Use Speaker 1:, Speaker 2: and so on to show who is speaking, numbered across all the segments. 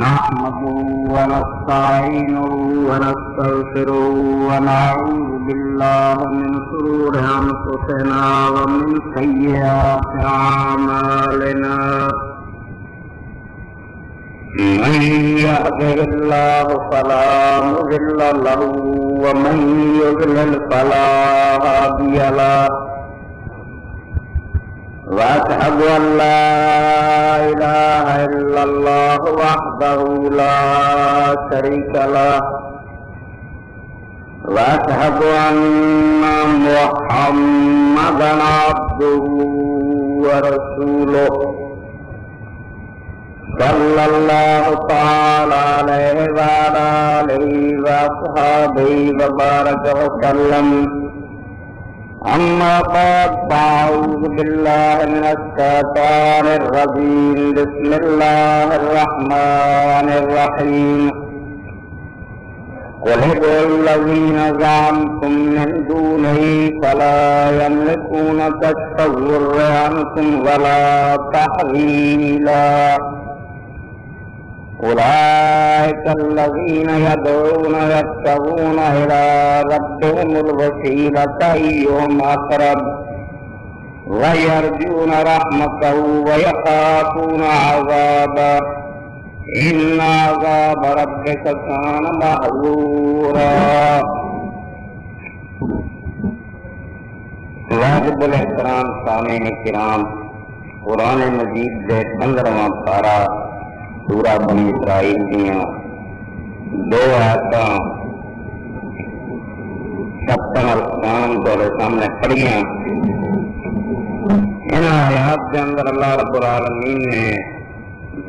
Speaker 1: نحمده ونستعينه ونستغفره ونعوذ بالله من شرور أنفسنا ومن سيئات أعمالنا. من يهده الله فلا مضل له ومن يضلل فلا هادي له. وأشهد أن لا إله إلا الله وحده لا شريك له. وأشهد أن محمدا عبده ورسوله صلى الله تعالى عليه وعلى آله وأصحابه وبارك وسلم. أما بعد فأعوذ بالله من الشيطان الرجيم. بسم الله الرحمن الرحيم. قل ادعوا الذين زعمتم من دونه فلا يملكون كشف الضر عنكم ولا تحويلا. أولئك الذين يدعون يبتغون إلى ربهم الوسيلة أيهم أقرب ويرجون رحمته ويخافون عذابه إن عذاب ربك كان محذورا. واجب الاحترام سامعین کرام، قرآن مجید دے 15واں پارہ سورہ بنی اسرائیل دیاں 2 آیاتاں 56 اور 57 تھوڑے سامنے پڑھیاں. ان آیات کے اندر اللہ رب العالمین نے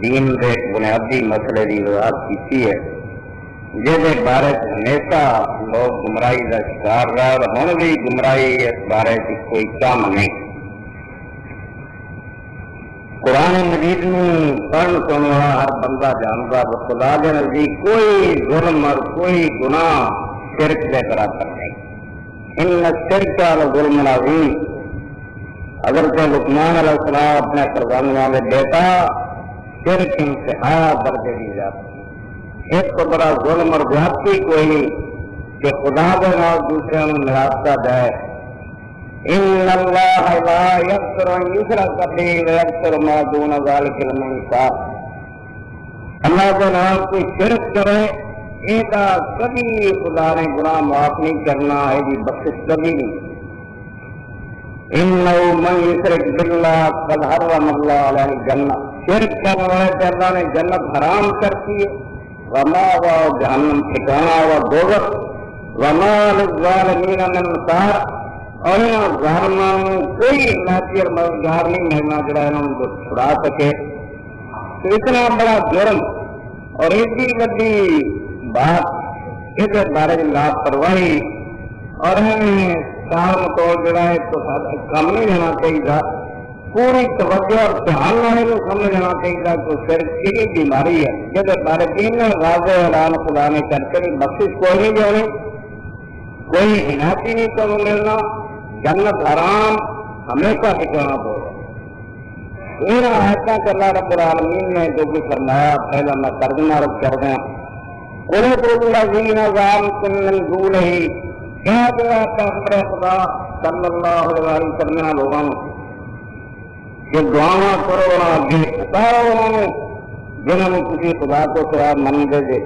Speaker 1: دین کے ایک بنیادی مسئلے کی وضاحت کی ہے جس بارے ہمیشہ لوگ گمراہی کا شکار رہا اور ہن بھی گمراہی اس بارے کی کوئی کم نہیں. قرآن مجید میں پڑھ سنوا ہر بندہ جانتا ہے خدا کے نزدیک کوئی ظلم اور کوئی گناہ شرک کے برابر نہیں. ان الشرک لظلم عظیم. حضرت لقمان علیہ السلام اپنے فرزندوں میں بیٹا شرک انتہا درجے کی جاتی ہے. اس کو بڑا ظلم اور زیادتی کوئی نہیں کہ خدا کے نام دوسرے کو ملاتا جائے. ان اللہ لا یغفر ان یشرک به ویغفر ما دون ذلک لمن یشاء. اللہ کے نام کوئی شرک کرے ایک کبھی خدا نے گناہ معاف نہیں کرنا ہے جی بخشش کبھی نہیں. انہ من یشرک باللہ قد حرم اللہ علیہ الجنہ. شرک کرنے والے پہ اللہ نے جنت حرام کرتی ہے. وما و جہنم ٹھکانا و دوزخ. وما للظالمین من انصار. اور ظالمان کوئی ناچی اور مددگار نہیں ملنا جڑا انہوں کو چھڑا سکے. تو اتنا بڑا جرم اور اتنی بڑی بات اس بارے میں لاپرواہی اور ہمیں کام کو جڑا ہے تو کم نہیں لینا چاہیے. پوری توجہ اور دھیان والے کو سمجھنا چاہیے کہ شرک کی بیماری ہے جس بارے میں واضح اعلان خدا نے کر کے بخشش کوئی نہیں جانی، کوئی عنایتی نہیں تو ملنا، جنت حرام ہمیشہ ٹھکانا پڑے. ان آیتوں کے اللہ رب العالمین نے جو بھی فرمایا پہلا میں ترجمہ رکھ کر دیں. قل ادعوا الذین زعمتم من دونہ. کہا گیا پیغمبر خدا صلی اللہ علیہ وسلم لوگوں کہ دعا کرو اور آگے پکارو انہوں جنہوں نے کسی خدا کو سوا من دے دے.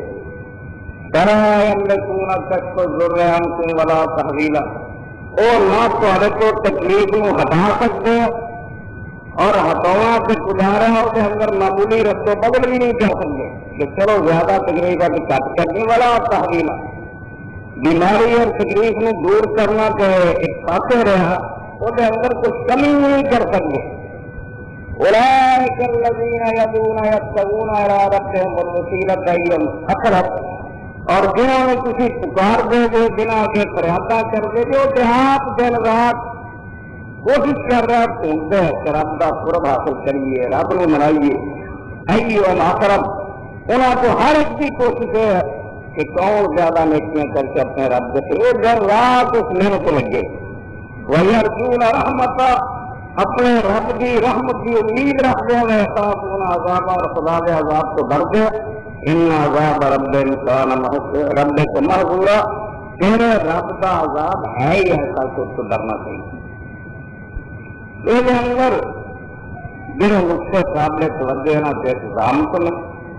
Speaker 1: فلا یملکون کشف الضر عنکم ولا تحویلا. اور نہ تھوڑے کو تکلیف کو ہٹا سکتے اور ہٹانا سے گزارا اور اندر معمولی رستوں بدل بھی نہیں کر سکتے کہ چلو زیادہ تکلیف کا کٹ کرنے والا اور تحویلا. بیماری اور تکلیف کو دور کرنا چاہے ایک پاسے رہا وہ اندر کچھ کمی نہیں کر سکتے. اولئک الذین یدعون یبتغون الی ربہم الوسیلۃ ایہم اقرب. اور جنہوں نے کسی پکار دے دے بنا کے فریادہ کر دے جو دیہات دن رات کوشش کر رہا ہے ڈھونڈتے ہیں کہ رب کا قرب حاصل کریے، رب کو منائیے. ایہم اقرب. انہوں کو ہر ایک کی کوشش ہے کہ کون زیادہ نیکیاں کر کے اپنے رب سے وہ دن رات اس محنت لگے. وَيَرْجُونَ رَحْمَتَهُ. اپنے رب کی رحمت کی امید رکھتے ہوئے عذاب اور خدا کے عذاب کو ڈرتے ان عذاب رب انسان رب کو محضورا تیرے رب کا عذاب ہے ہی ایسا کہ اس کو ڈرنا چاہیے. یہ اندر جنہیں نقصے قابل توجہ نہ تھے رحمت میں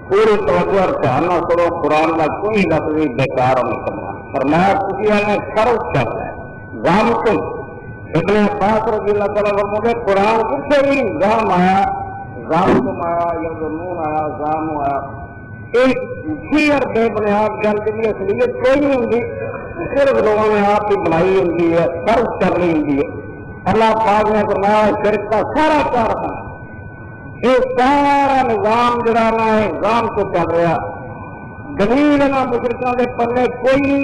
Speaker 1: پوری توجہ اور دھیان نہ کرو. قرآن کا کوئی لفظ بیکار نہیں کرنا فرمایا کسی نے فرض کرنا ہے رحمت. ابن عباس رضی اللہ تعالیٰ فرماتے ہیں قرآن کچھ بھی زام آیا زام آیا یا ظنون آیا زام آیا ایک جھوٹی اور بے بنیاد گل کی اصلیت کوئی نہیں ہوتی صرف لوگوں نے آپ کی بنائی ہوتی ہے فرض کر رہی ہوتی ہے. اللہ پاک نے فرمایا شرک کا سارا کارخانہ یہ سارا نظام جڑا نا ہے نظام سے چل رہا دلیل نہ مشرکوں کے پلے کوئی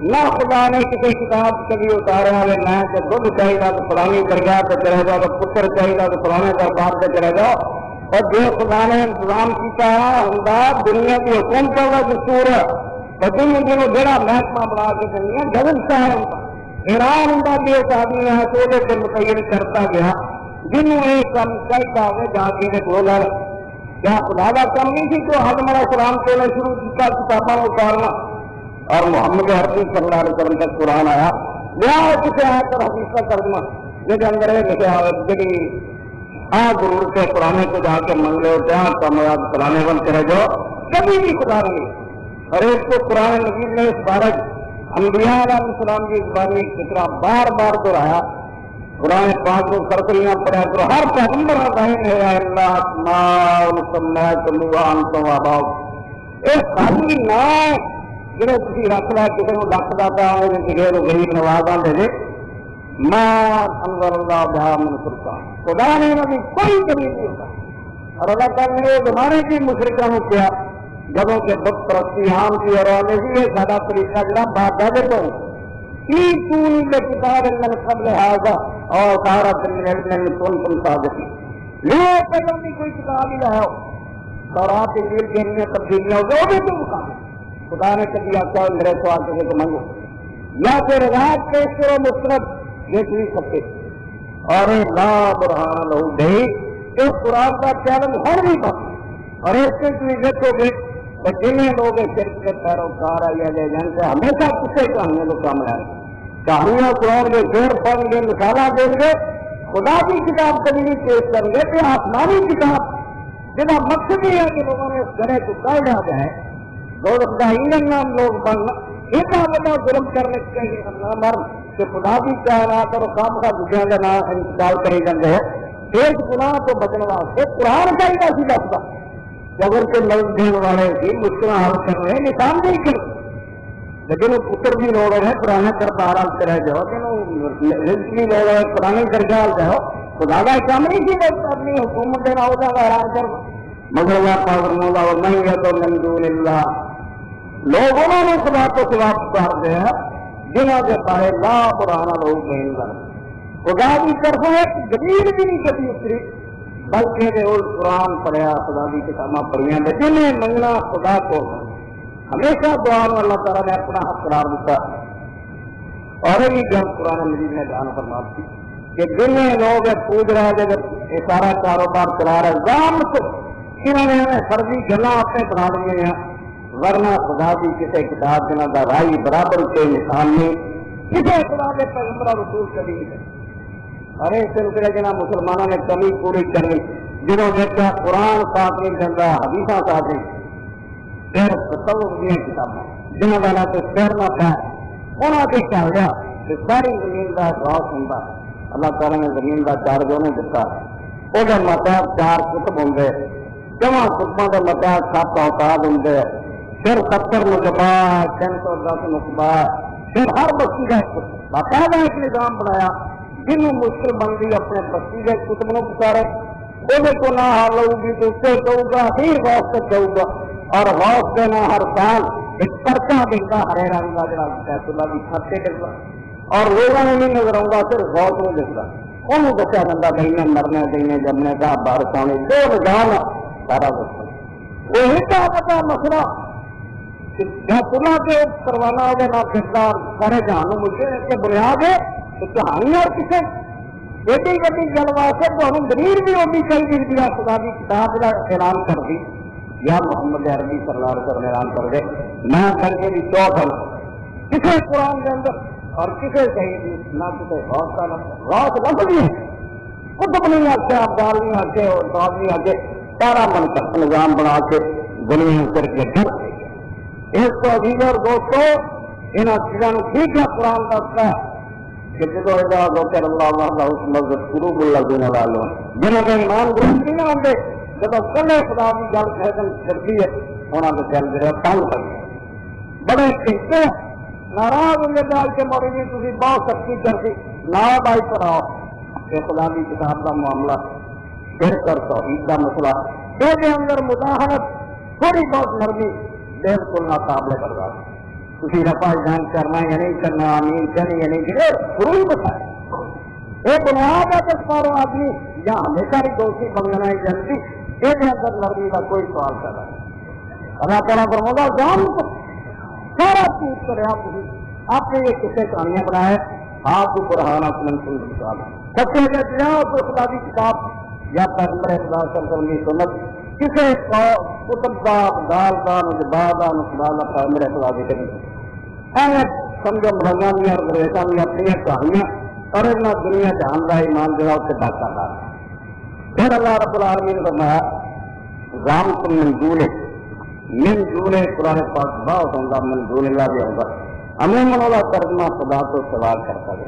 Speaker 1: نہ خدا نے کسی کتاب کبھی اتارا ہے نہ کہ دودھ چاہیے تو فلانی درگاہ پہ چلے جاؤ تو پتر چاہیے تو فلانے دربار پہ چلے جاؤ. اور جو خدا نے انتظام کیا ہے ہم دنیا کی حکومتوں کا دستور ہے اور دن جڑا محکمہ بنا کے دنیا گزرتا ہے ایران ان کا بھی ایک آدمی ہے سولے سے متعین کرتا گیا جنہوں نے کم چاہتا ہوئے جا کے بولا کیا خدا کا کم نہیں تھی تو حضرت السلام کو نے شروع کیا کتابوں اتارنا اور محمد عربی صلی اللہ علیہ وسلم کا قرآن آیا لیا کسی آیا کر حدیث کا ترجمہ یہ اندر ہے لکھے جی ضرور سے قرآن کو جا کے منگ لو کیا کامیاب قرآن بن کرے جو کبھی بھی خدا نہیں. اور ایک کو قرآن نبی نے اس بارک انبیاء علیہ السلام کی زبانی کتنا بار بار دہرایا قرآن پاک کو سرکریاں پڑھا کرو ہر پیغمبر خالی نہ جنہیں تھی رکھ لیا کسی کو ڈک داتا کسی کو غریب نواز آتے تھے ماں انور اللہ بہا من سلطان خدا نے انہوں نے کوئی کمی نہیں ہوتا. اور اللہ تعالیٰ نے زمانے کی مشرکوں نے کیا جبوں کے بت پرستی عام کی اور یہ سارا طریقہ جڑا بات دے تو کتاب من قبل هذا اور سارا دن تم صادقی لو پہلے بھی کوئی کتاب ہی لاؤ تورات انجیل کے لیے تبدیلیاں ہو گئی تو خدا نے کبھی آتا ہے میرے سوال کسی کو مانگو یا پھر رات پیش کرو مسترد دیکھ نہیں سکتے اور لا برہان ہو گئی اس قرآن کا چیلنج ہر بھی بات اور اس کے لیے دیکھو گے تو جنہیں لوگ شرک کے پیروکار آئے جائے جن سے ہمیشہ کسے کہانیاں کو سامنے آئے کہانیاں قرآن کے شعر پڑھیں گے مثالہ دیں گے خدا کی کتاب کبھی نہیں پیش کریں گے کہ آسمانی کتاب جنا مقصد یہ ہے کہ لوگوں نے اس گھرے کو کر ڈا جائے نام لوگ بننا اتنا بڑا ظلم کرنے کے مر کہ خدا بھی کائنات اور کام کا دنیا کا نام انتظار کرے جاتے ہیں ایک گناہ کو بچنے واسطے قرآن کا ہی ایسی لفظ اگر کوئی لوگ دینے والے بھی مشکل حل کر رہے ہیں نشان نہیں کر لیکن وہ پتر بھی لوگ ہیں پرانے دربار سے رہ جاؤ رزق بھی لوگ ہیں پرانے درجال جاؤ خدا کا کام نہیں کی اپنی حکومت دینا ہوتا ہے حیران کر مگر اللہ نہیں ہے تو من دون اللہ لوگوں نے خدا کو سوا پکار دیا جنہوں کے پائے لا پرانا لوگ نہیں کر خدا کی طرف ایک جمیل بھی نہیں کبھی اتری بلکہ قرآن پڑھیا خدا کی کتاباں پڑھیاں جنہیں منگنا خدا کو ہمیشہ دعا میں اللہ تعالیٰ نے اپنا حق قرار دیتا اور یہ جب قرآن مجید نے بیان فرما دی کہ جنہیں لوگ پوج رہے تھے جب یہ سارا کاروبار چلا رہے زام تو انہوں نے فرضی گلا اپنے بنا دیے ہیں ورنہ خدا کی کسی کتاب جنہ کا رائی برابر کے نشان نہیں کسی خدا کے پیغمبر رسول کبھی نہیں ارے سلسلے جنہ مسلمانوں نے کمی پوری کرنی جنہوں نے کیا قرآن ساتھ نہیں کرتا حدیثہ ساتھ نہیں پھر تصور دیا کتابیں جنہوں کا نہ تو سیر نہ تھا انہوں نے کیا ہو گیا کہ ساری زمین کا احساس ہوتا اللہ تعالیٰ نے زمین کا چار دونوں دیتا وہ مطلب 4 کتب ہوں گے جمع کتبوں کے مطلب 7 اوقات ہوں گے پھر 70 مقبہ 310 مقبہ پھر ہر بستی کا باقاعدہ ایک نظام بنایا جنہوں مشکل بندی اپنے بستی کے کتب نو پکارے وہ کو نہ حال ہوگی تو اس سے کہوں گا پھر غوث تک کہوں گا اور غوث دینا ہر سال ایک پرچہ دیکھا ہرے رنگ کا جڑا بیت اللہ کی چھت سے دیکھا اور روزہ میں نہیں نظر آؤں گا صرف غوث میں دیکھا انہوں بچہ بندہ بہنے مرنے دینے جمنے کا بارش آنے دو رجحان سارا بچہ وہی کا پتا مسئلہ جب اللہ کے پروانہ ہو گیا نہ کردار سارے جہانوں مجھے کہ بنیاد ہے تو کہانی اور کسے ایڈی وڈی گل واسطے تمہیں دلیل بھی ہونی چاہیے جی خدا کی کتاب کا اعلان کر دی یا محمد عربی صلی اللہ علیہ وسلم اعلان کر دے میں کر کے بھی چوتھ کسی قرآن کے اندر اور کسی صحیح نہ کسی غوث لفظ نہیں ہے، کتب نہیں آتے، ابدال نہیں آتے، استاد نہیں آتے، سارا من تک نظام بنا کے دنیا کر کے ڈر اس کو عزیز اور دوستوں یہاں چیزوں ٹھیک ہے قرآن دستا ہے کہ جب ذکر اللہ وحدہ مسجد قلوب الذین لا یؤمنون جنہوں کے ایمان درست نہیں ہوتے جب کلے خدا کی گل کرتی ہے انہوں کے دل جو تنگ کر بڑے کہتے ہیں ناراض ہونے دال کے موڑی جی تھی بہت سختی کرتی نا بائی پر آؤ کہ خدا کی کتاب کا معاملہ پھر کر توحید کا مسئلہ یہ اندر مداحنت تھوڑی بہت نرمی بالکل ناقابل برداشت کسی رفع جان کرنا یا نہیں کرنا آمین کرنی یا نہیں کرے شروع ہی بتائے یہ بنیاد ہے کہ ساروں آدمی یا ہمیشہ ہی دوستی بننا ہی جانتی یہ اندر نرمی کا کوئی سوال کر رہا ہے اللہ تعالیٰ فرماتا جان کو سارا چیز کرے آپ نے یہ کسے کہانیاں بنائے آپ کو قرآن اپنے سچے کے جاؤ تو خدا کی کتاب یا پیغمبر خدا صلی اللہ علیہ وسلم کسی کتب دار دال دار جباد خدا کا پیغمبر خدا کی کریں سمجھو بھگوانیاں اور گریساں اپنی کہانیاں اور اتنا دنیا جہان کا ایمان جو ہے اس سے ڈاکہ دار پھر اللہ رب العالمین نے فرمایا رام تم منظور قرآن پاک بہت ہوگا منظور اللہ بھی ہوگا عموماً والا ترجمہ خدا تو سوال کرتا ہے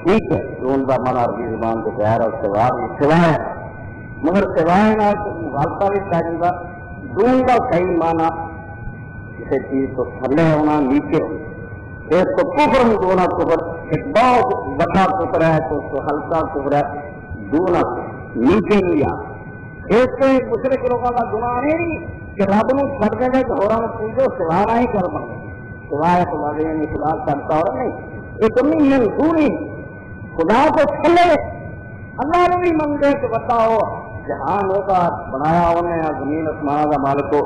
Speaker 1: ٹھیک ہے جو ان کا مانا عربی زبان کو پیار اور سوائے مگر سوائے نہ مغالطہ بھی چاہیے دون کا صحیح مانا کسی چیز کو تھلے ہونا نیچے ہونا اس کو کفر میں دونا کفر ایک بہت بڑا کفر ہے تو اس کو ہلکا کفر ہے دونا نیچے لیا اس سے مشرک لوگوں کا گناہ نہیں کہ رب نو چھڑ دے تو ہو رہا پوچھو سوارا ہی کر بن سوائے خدا یعنی خدا کرتا اور نہیں ایک نہیں دوری خدا کو چھلے اللہ نے بھی منگے کہ بتاؤ جہان ہوگا بنایا انہیں زمین آسمان کا مالک کو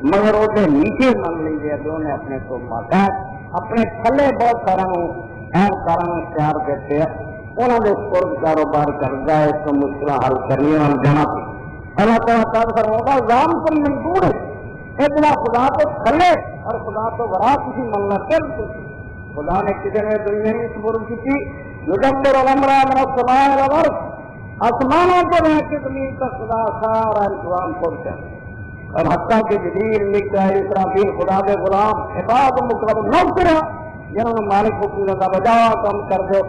Speaker 1: مگر وہ نیچے منگ لیجیے جو نے اپنے کو ماتا اپنے تھلے بہت سارا اہم کارن اختیار کرتے ہیں انہوں نے سرد کاروبار کرتا ہے اس کو مشکل حل کرنی اور جانا اللہ تعالیٰ تعالیٰ فرماتا رام کو منظور ہے اتنا خدا تو تھلے اور خدا تو ورا کسی منگنا چل خدا نے کسی نے دنیا میں سپرد کی تھی یدبر الامر من السماء الى الارض آسمانوں کو رہ کے زمین تک خدا سارا انتظام پہنچا اور حتیٰ کہ جبریل لکھتا ہے اسرافیل خدا کے غلام عباد مقرب نوکر ہے جنہوں نے مالک حکومت کا بجا کم کر دو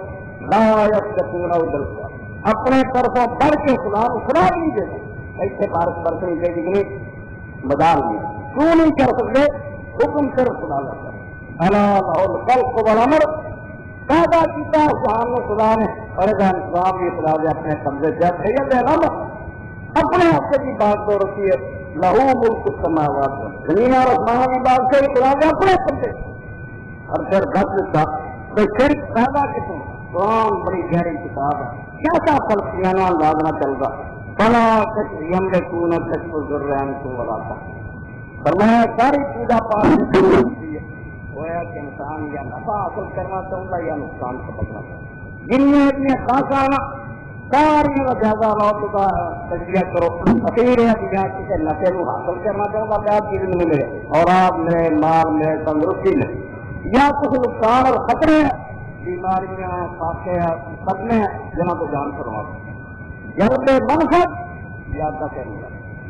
Speaker 1: لا یستطیعون الدفع اپنے طرفوں بڑھ کے خدا کو خدا نہیں دے ایسے بارش برس نہیں دے گی بدال نہیں کیوں نہیں کر سکتے حکم صرف خدا کرتا الا له الخلق والامر پیدا کیا جہان میں خدا نے اور انتظام بھی خدا نے اپنے قبضے سے سید علم اپنے ہاتھ کی بات تو رکھی ہے لہو ملک السماوات زمین اور آسمان کی بات سے خدا نے اپنے قبضے اور پھر دس دیتا تو شرک پیدا کتوں قرآن بڑی گہری کتاب ہے کیا کیا فلسفیانہ انداز نہ چل رہا بلا یملکون کشف الذرین کو ولاتا فرمایا ساری پوجا پاٹ گویا کہ انسان یا نفع حاصل کرنا چاہتا یا نقصان سے بچنا چاہتا جنہیں اتنے خاصانہ ساری زیادہ موت کا تجزیہ کرو اخیر ہے کہ کسی نفع کو حاصل کرنا چاہتا کیا چیز نہیں ملے اور آپ میں مال میں تندرستی میں یا کچھ نقصان اور خطرے ہیں بیماریاں خاصے ہیں صدمے ہیں جنہوں کو جان فرما جلد منفت یا دفع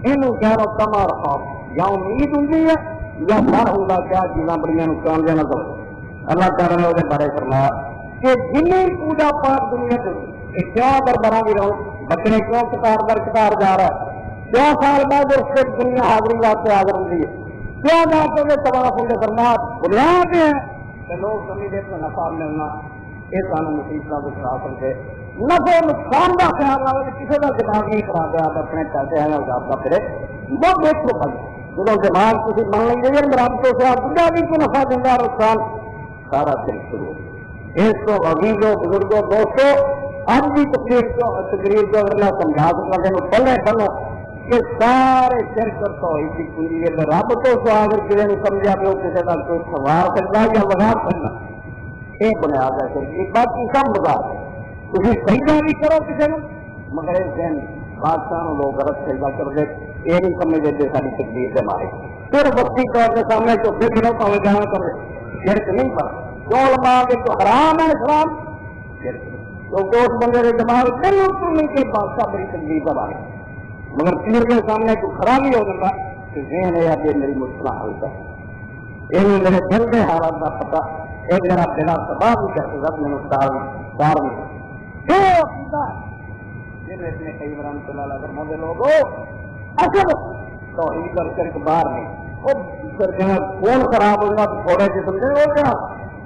Speaker 1: ان غیر و تما اور خوف یا امید ہوں ہے یا ڈر ہوگا کیا چیزاں بڑی نقصان دینا تو اللہ تعالیٰ نے وہ بارے فرمایا کہ جنہیں پوجا پاٹ دنیا سے کیوں دربارہ بھی رہو بچے کیوں کتار در کتار جا رہا ہے کیوں سال بعد اس سے دنیا حاضری واسطے حاضر ہوتی ہے کیوں جاتے ہوئے تباہ فنڈے فرمایا بنیاد ہے کہ لوگ سمجھے تو نفع ملنا یہ سانو مصیبت کو خراب کر کے نفع نقصان کا خیال آئے کسی کا دماغ نہیں کرا دیا اپنے پیسے ہیں اور آپ کا پھرے وہ دیکھو بھائی جب دماغ کسی من لیں گے مرابطوں سے آپ بھی کو نفع دینا نقصان سارا دن شروع اس کو عزیزوں بزرگوں دوستوں آج بھی تقریر کو اگر سمجھا سکتا پلے بنو کہ سارے شرک اور توحید کی کنجی ہے رب تو اگر کسی نے سمجھا کہ وہ کسی کا کوئی سوار سکتا یا وغیرہ کرنا یہ بنیاد ہے باقی سب مزاج ہے تھی سجدہ بھی کرو کسی نے، مگر اس دن بادشاہ لوگ غلط سجدہ کر دے، یہ نہیں سمجھتے تھے ساری تقدیر سے مارے، پھر وقتی طور کے سامنے چوتھے دنوں پہ جانا کر شرک نہیں پڑا کیوں لما کے تو حرام ہے اسلام تو اس بندے کے دماغ بالکل نہیں کہ بادشاہ میری تقدیر پر آئے، مگر پیر کے سامنے کوئی خرابی ہو جاتا کہ ذہن ہے اب یہ میری مشکل حل کر یہ میرے دل کے حالات کا پتا ایک میرا دلا تباہ بھی کر سکتا میں سار میں کئی رحمت اللہ علیہ فرماتے لوگ اصل توحید اور شرک باہر نہیں کون خراب ہوگا تو تھوڑے سے سمجھے ہو کیا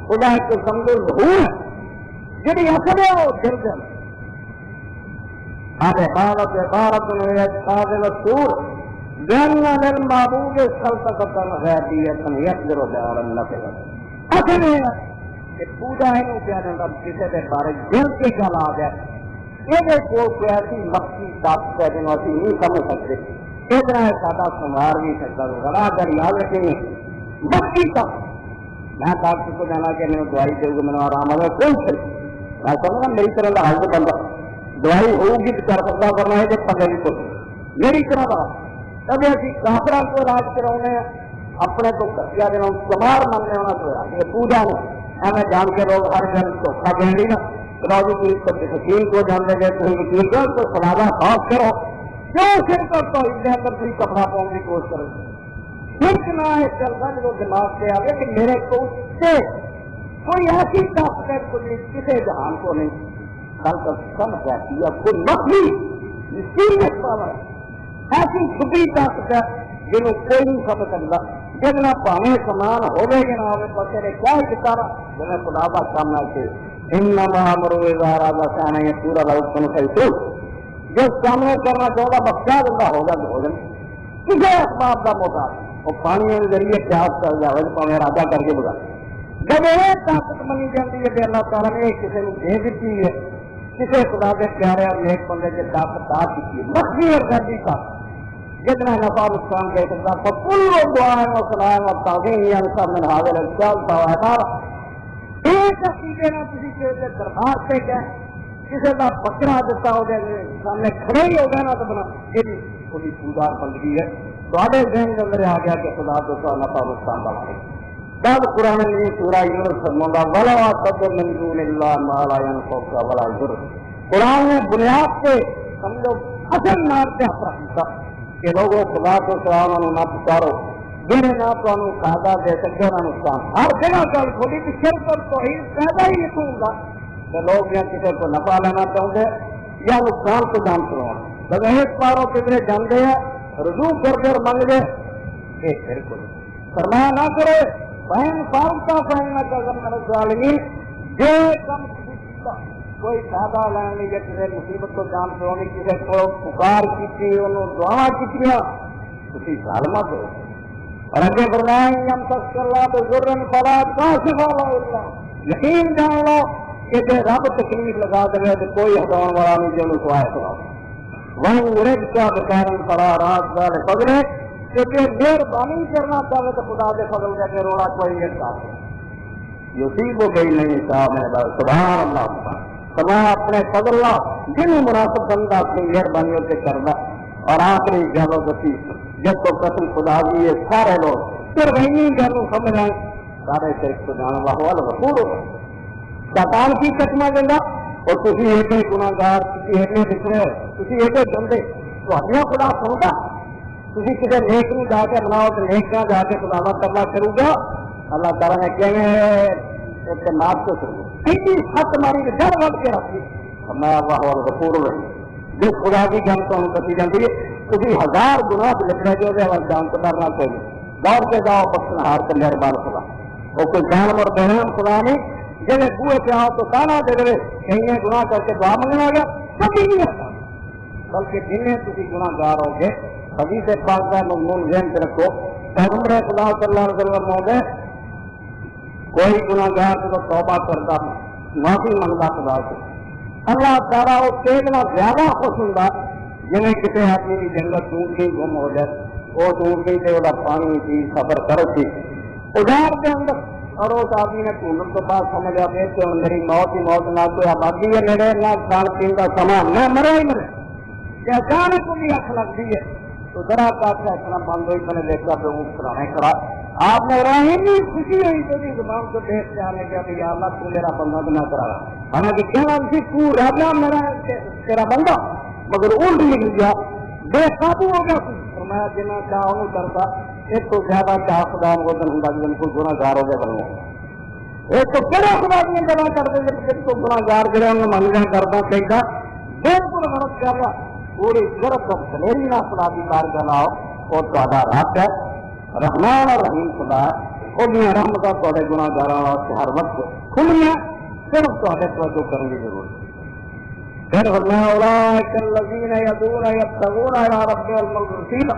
Speaker 1: خدا ایک سمجھو ضرور ہے جی اصل ہے وہ دل دل عبارت عبارت رسول جنہ للمعبود سلطنت غیبیت یقدر على النفع اصل ہے کہ پوجا ہے وہ کیا جاتا کسی کے بارے دل کے گل آ جائے یہ کوئی ایسی مکی طاقت ہے جنہوں اسی نہیں سمجھ سکتے اتنا ہے سادہ سنوار نہیں سکتا تو بڑا اگر یاد رکھیں گے مکی طاقت میں ڈاکٹر کو جانا کہ میں دوائی دے گا میں آرام آگا کوئی چل میں سمجھا میری طرح کا حل بندہ دوائی ہوگی تو کر سکتا کرنا ہے جب پتہ نہیں کو میری طرح کا کبھی ایسی کافرہ کو علاج کراؤنے اپنے تو کیا جنہوں کمار ماننے ہونا تو یہ پوجا نہیں میں جان کے لوگ ہر گھر دھوکھا دیں گی نا راجو پولیس کو حکیم کو جانتے گئے کہیں وکیل کو تو سلادہ خاص کرو کیوں صرف تو اس اندر کوئی کپڑا پاؤں کی کوشش کرو صرف نہ ہے چلتا جو دماغ سے آ گیا کہ میرے کو سے کوئی ایسی طاقت کو نہیں کسی جہان کو نہیں کل تک سمجھ جاتی ہے کوئی نقلی مسکینت پاور ایسی چھپی طاقت ہے جنہوں کوئی نہیں سمجھ سکتا جتنا پانے سامان ہوگا کہ نہ ہوگا پتے نے کیا کتارا جنہیں خدا کا سامنا کے انما امرؤ اذا اراد شيئا ان يقول له كن فيكون جو سامنے کرنا چاہتا بس کیا بندہ ہوگا تو ہو جائے کسی اسباب کا محتاج وہ پانی کے ذریعے پیاس کر جائے پاویں راجا کر کے بگا جب یہ طاقت مانی جاتی ہے کہ اللہ تعالیٰ نے کسی نے دے دیتی ہے کسی خدا کے پیارے اور نیک بندے کے طاقت آ چکی ہے مخفی اور گردی کا جتنا نفع نقصان کہہ سکتا فکل دعائیں و سلام و تعظیم یعنی سب میں حاضر الخیال ہمارا ایک عقیدے نہ کسی کے دربار سے کیا کسی کا بکرا دیتا ہو جائے سامنے کھڑے ہی ہو گئے نا تو بنا یہ بھی تھوڑی پوجا بندگی ہے تو آدھے ذہن کے اندر آ گیا کہ خدا تو سا نفع نقصان والا تب قرآن نے سورہ یونس فرمایا ولا تدعوا من دون اللہ ما لا ينفعك ولا يضرك قرآن نے بنیاد سے سمجھو اصل نار سے اپنا کہ لوگوں خدا کو سلام نہ پکارو جنہیں نہ تو فائدہ دے سکتے نہ نقصان ہر جگہ گل کھولی کہ شرک اور توحید فائدہ ہی نہیں ہوگا کہ لوگ یا کسی کو نفع لینا چاہتے یا نقصان کو جان کروانا بغیر پاروں کتنے جانتے ہیں رجوع کر کر مانگ گئے کہ پھر کو فرمایا نہ کرے بہن فارم کا فہم نہ کر ظالمین جو کم کوئی فائدہ لینے یا کسی مصیبت کو جان کروانے کسی کو پکار کی انہوں دعا کی اسی ظالمت ہو اور اگے فرمائیں ہم تک اللہ تو ضرور فلا کاشف اللہ یقین جان لو کہ رب تکلیف لگا دے تو کوئی ہٹاؤ والا نہیں جو سوائے سنا وہیں رب کا بکارن فلا رات دار فضل کہ مہربانی کرنا چاہے تو خدا دے فضل کا کہ روڑا کوئی نہیں صاحب یصیب گئی نہیں صاحب ہے سبحان اللہ سما اپنے فضل جن مناسب بندہ اپنی مہربانیوں سے کرنا اور آخری گلوں دسی جب تو قسم خدا دی یہ سارے لوگ پھر وہی گھروں سمجھ آئے سارے شرک کو جانا والا رسول ہوگا شیطان کی چکما دینا اور تھی ایک ہی گناہگار تھی ایک ہی دکھنے تھی ایک ہی بندے تو اپنا خدا سنتا تھی کسی نیک نو جا کے بناؤ تو نیک نہ جا کے خدا کرنا کروں گا اللہ تعالیٰ نے کہیں اعتماد کو کروں ایسی حق ہماری ڈر بڑھ کے رکھی میں اللہ اور رسول رہی جس خدا کی گن تو ہم کسی جانتی ہے تھی ہزار گناہ لکھنے جو جان کو ڈرنا چاہیے دوڑ کے جاؤ بخشن ہار کے مہربان خدا وہ کوئی جانور بہن خدا نہیں جب بوئے پہ آؤ تو کانا دے دے کہیں گناہ کر کے دعا منگنا گیا کبھی نہیں ہوتا بلکہ جنہیں تھی گناہ گار ہو گے ابھی سے پاک کا مضمون ذہن کے رکھو پیغمبر خدا صلی اللہ علیہ وسلم ہو گئے کوئی گناہ گار سے تو توبہ کرتا معافی منگتا خدا سے اللہ تعالیٰ وہ کتنا زیادہ خوش ہوں جنہیں کسی آدمی کی جنگت ٹوٹ گئی گم ہو جائے وہ ٹوٹ گئی تو وہ پانی کی سفر کرو تھی ادار کے اندر اور اس آدمی نے ڈھونڈن تو بعد سمجھ آ گیا کہ میری موت ہی موت، نہ کوئی آبادی ہے میرے، نہ کھان پین کا سامان، نہ مرے ہی مرے، کہ اچانک کو بھی اکھ لگتی ہے تو ذرا کا اتنا بند ہوئی، میں نے دیکھا پہ وہ کرانے کرا آپ نے اتنی خوشی ہوئی تو زبان کو دیکھ کے آنے کیا کہ یا اللہ تو میرا بندہ تو نہ کرا رہا، حالانکہ کہنا اسی تو رہنا میرا تیرا بندہ، مگر الٹ نکل گیا، بے قابو ہو گیا اور میں جنا چاہ نہیں کرتا، ایک تو زیادہ چاہ خدا مدن ہوں جن کو گناہ گار ہو گیا بننا، ایک تو بڑا خدا دیا گنا کرتے جب تو گناہ گار جڑے انہیں منگنا کرتا چاہیے بالکل غلط کر رہا پوری ضرورت دلیری نہ خدا کی کار چلاؤ اور تا رب ہے رحمان اور رحیم خدا ہے، وہ رحمت تے گناہ گاروں واسطے ہر وقت کھلیاں، صرف تے توجہ کرنے کی ضرورت ہے۔ پھر فرمایا اولئک الذین یدعون یبتغون الی ربهم الوسیلہ،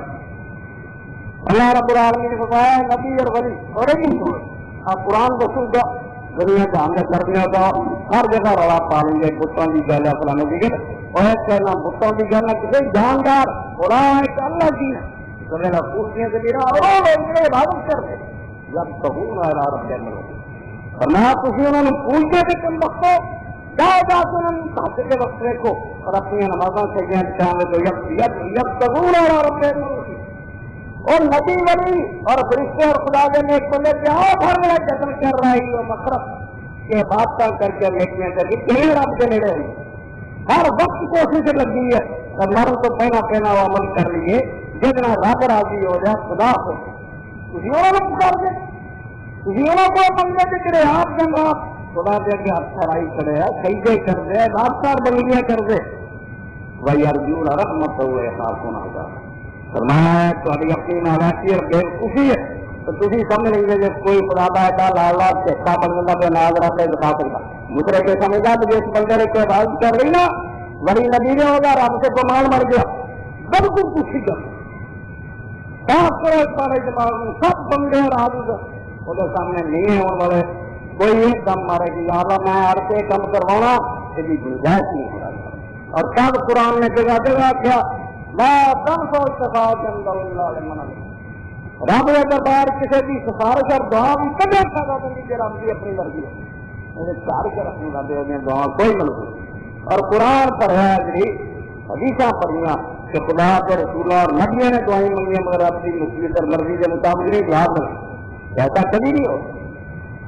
Speaker 1: اللہ رب العالمین نے فرمایا نبی اور ولی اور ایک ہی آپ قرآن کو سن دو دنیا جہاں میں کر دیا تھا ہر جگہ رولا پا لیں گے بتوں کی گل ہے فلانے کی گل اور کہنا بتوں کی گل ہے کسی جاندار اولئک اللہ جی میرا پوچھنے سے میرا عبادت کر دے جب تبون الی ربهم الوسیلہ اور نہ کسی انہوں نے پوچھتے کہ تم بخو جاؤ جا کے انہوں نے تحت کے وقت دیکھو اور اپنی نمازوں سے چاہیں تو یب تبون الی ربهم الوسیلہ اور نبی ولی اور فرشتے اور خدا کے نیک بندے کیا ہر میرا جتن کر رہا ہے وہ مقرب یہ باتیں کر کے نیکیاں کر کے کہیں رب کے نیڑے ہوئی ہر وقت کوشش لگی ہے اور مرن تو پہنا پہنا وہ عمل کر لیے جتنا رب راضی ہو جائے خدا کو تھی انہوں نے پکار دے تھی انہوں کو منگے کہ کرے آپ جنگ آپ خدا دے کے ہاتھ سرائی کرے سجدے کر دے رابطار بندیاں کر دے وہی ارجون رحمت ہوئے خاص ہونا ہوگا فرمایا تھوڑی اپنی ناراضگی اور بے خوشی ہے تو تھی سمجھ لیں گے جب کوئی خدا بیٹھا لال لال چیتا بندہ پہ ناز رکھ کے دکھا سکتا مجھے کہ سمجھا تو جس بندے نے عبادت کر رہی نا بڑی نبی نے ہوگا رب سے گمان مر گیا بالکل خوشی کر خاص کرو اس بارے دماغ میں سب بندے راز وہ سامنے نہیں ہے ہونے والے کوئی ایک کام مارے گی یا اللہ میں ہر کے کام کروانا یہ گنجائش نہیں ہو رہا اور کب قرآن نے جگہ جگہ کیا رب کے دربار کسی کی سفارش اور دعا بھی کبھی فائدہ نہیں کہ رب کی اپنی مرضی ہے چار کے رکھنے والے دعا کوئی منظور اور قرآن پر ہے جی حدیثاں پڑھیاں کہ خدا کے رسول اور نبیوں نے دعائیں منگی مگر اپنی مصیبت اور مرضی کے مطابق نہیں جواب نہیں ایسا کبھی نہیں ہو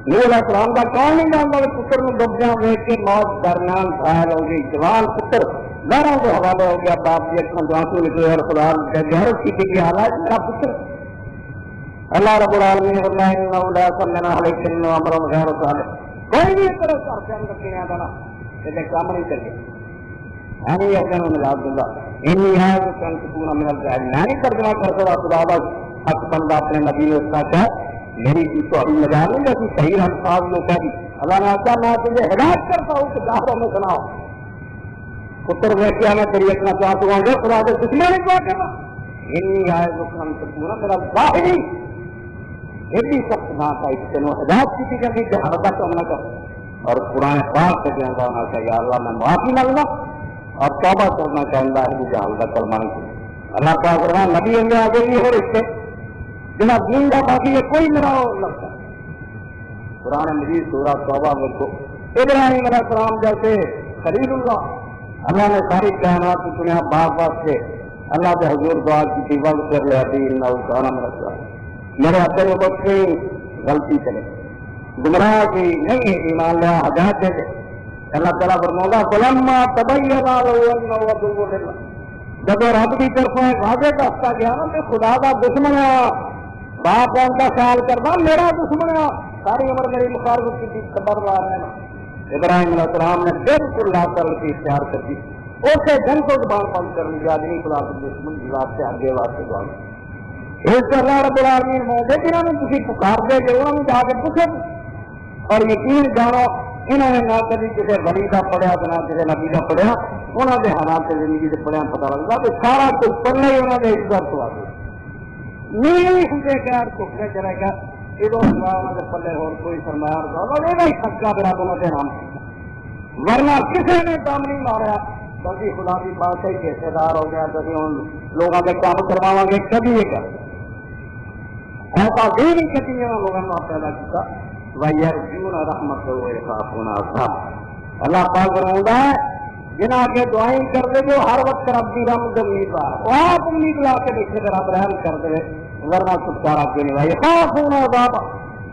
Speaker 1: نور علیہ السلام کا کون نہیں جانتا کہ پتر میں ڈب جاؤں دیکھ کے موت درمیان فائل ہو گئی جوان پتر لہروں کے حوالے ہو گیا باپ کی اکھوں جو آنسو نکلے اور خدا جہرت کی حالات میرا پتر اللہ رب العالمین نے فرمایا انہ لا یصلنا علیک ان امر غیر صالح کوئی بھی اس طرح کر کے اندر نہیں آتا نا کہ کام نہیں کر گیا ہمیں اپنے مجاز اللہ انی ہے کہ تکون من الجاہلین نہیں ترجمہ کر سکتا خدا بس حق بندہ اپنے نبی نے اس کا کہا میری تو ابھی مجال نہیں جیسی صحیح الفاظ میں کہہ دی اللہ نے کہا میں تجھے ہدایت کرتا ہوں کہ داخلوں میں سناؤ پتر میں کیا میں تیری اتنا چاہتا ہوں خدا سے دشمن نے کیا کرنا انی آئے وہ کام سکوں میرا ظاہری ایڈی سخت نہ تھا اس سے ہدایت کی چیزیں بھی جہاں تک ہم نہ کر اور قرآن پاک سے کہنا ہونا چاہیے اللہ میں معافی مانگنا اور توبہ کرنا چاہتا ہے کہ جہاں تک کلمان کی اللہ کا فرمان نبی ہم نے آگے بھی ہو رہے جنا دین کا باقی ہے کوئی میرا لگتا ہے قرآن مجید سورہ توبہ میں کو ابراہیم علیہ السلام جیسے خلیل اللہ نے ساری کائنات کی دنیا باغ واسطے اللہ کے حضور دعا کی تھی وقت کر لیا تھی میرے ابے میں بچے غلطی کرے گمراہ کی نہیں ہے ایمان لیا ہدایت دے دے اللہ تعالیٰ فرماؤں فلما تبین له جب رب کی طرف واضح دستا گیا نا کہ خدا کا دشمن ہے باپ ان کا خیال کرنا میرا دشمن ہے ساری عمر میری مخالفت کی تھی خبردار ہے ابراہیم علیہ السلام نے بالکل لا کر کی اختیار کر دی اسے دن کو زبان بند کر لی آدمی خدا کے دشمن کی بات سے آگے واسطے دعا اس سے اللہ رب العالمین موجے جنہوں نے کسی پکار دے گئے انہوں نے جا کے پوچھے اور یقین جانو انہوں نے نہ کبھی کسی ولی کا پڑھیا نہ کسی نبی کا پڑھیا انہوں نے حالات زندگی سے پڑھیا پتا لگتا کہ سارا کچھ پڑھنا ہی انہوں نے اس بار تو آگے نہیں ہوں خیر چکے چلے گا یہ پلے اور کوئی سرمایہ نہیں سکتا میرا دونوں سے نام ورنہ کسی نے کام نہیں مارا کبھی خدا کی بات ہے حصے دار ہو گیا کبھی ان لوگوں کے کام کروا گے کبھی یہ کر ایسا بھی نہیں کبھی لوگوں نے پیدا کیا وَيَرْجُونَ رَحْمَتَهُ وَيَخَافُونَ عَذَابَهُ. اللہ پاک فرماتا ہے جنہاں کے دعائیں کر دے جو ہر وقت رب کی رحمت امیدوار وہ آپ امید لا کے دیکھے تو رب رحم کر دے ورنہ چھٹکارا کیوں نہیں بھائی خافون عذاب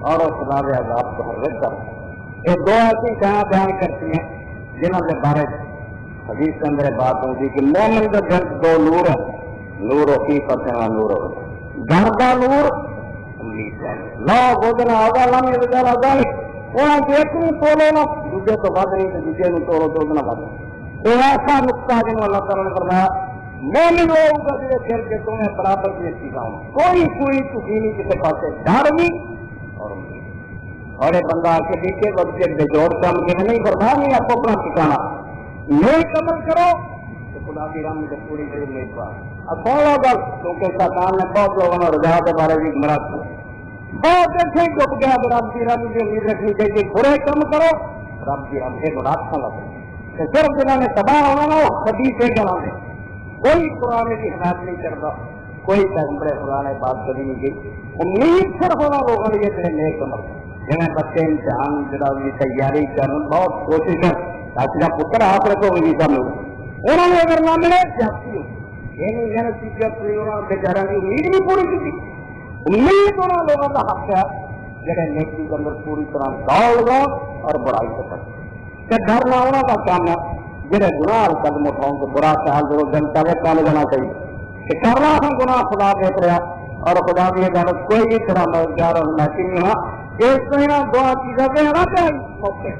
Speaker 1: اور خدا کے عذاب کو ہر وقت کر. یہ دو ایسی کہاں بیان کرتی ہیں جنہوں کے بارے حدیث کے اندر بات ہوگی کہ مومن کا گھر دو نور ہے نور و کی فتح نور ہو گھر کا نور امید ہے نو بودنا ہوگا لم یذکر ذلک وہاں ایک نہیں تولو نہ دوسرے تو بات نہیں کہ دوسرے نہیں توڑو تو اتنا بات تو ایسا نقطہ جن اللہ تعالیٰ نے فرمایا مومن وہ ہوگا جنہیں پھر کے تمہیں برابر کی سکھاؤں کوئی کسی نہیں کسی پاس ڈر بھی اور امید اور یہ بندہ کے نیچے وقت بے جوڑ کام کے نہیں فرمایا نہیں آپ کو اپنا ٹھکانا نیک عمل کرو تو خدا کی رحمت سے پوری طرح نیک بات اب سو لوگ کیونکہ شیطان نے بہت لوگوں نے رجاء کے بارے میں گمراہ کیا بہت ایسے ڈب گیا رب کی رحمت کی امید رکھنی چاہیے برے کام کرو رب کی رحمت سے گمراہ کھانا صرف جنہوں نے تباہ ہونا نا وہ خدی سے گنا دے کوئی قرآن کی حمایت نہیں کرتا کوئی پیغمبر خدا نے بات کبھی نہیں کی امید صرف ہونا لوگوں نے یہ نیک عمل جنہیں بچے امتحان جناب کی تیاری کرنا بہت کوشش ہے تاکہ جب پتر ہاتھ رکھو گے ویزا ملے انہوں نے اگر نہ ملے جاتی ہو یہ نہیں محنت کی جاتی بیچارہ کی امید بھی پوری کی تھی امید ہونا لوگوں کا حق ہے جنہیں نیکی کے اندر پوری طرح دوڑ لگاؤ اور برائی سے کرو کہ ڈر نہ ہونا کا کام ہے جنہیں گناہ قدم اٹھاؤں تو برا خیال ضرور جنتا ہے کام جانا چاہیے کہ کرنا ہم گناہ خدا دیکھ رہا اور خدا کی عدالت کوئی بھی طرح مددگار اور محسوس نہیں ہوا اس طرح دعا چیزیں دینا چاہیے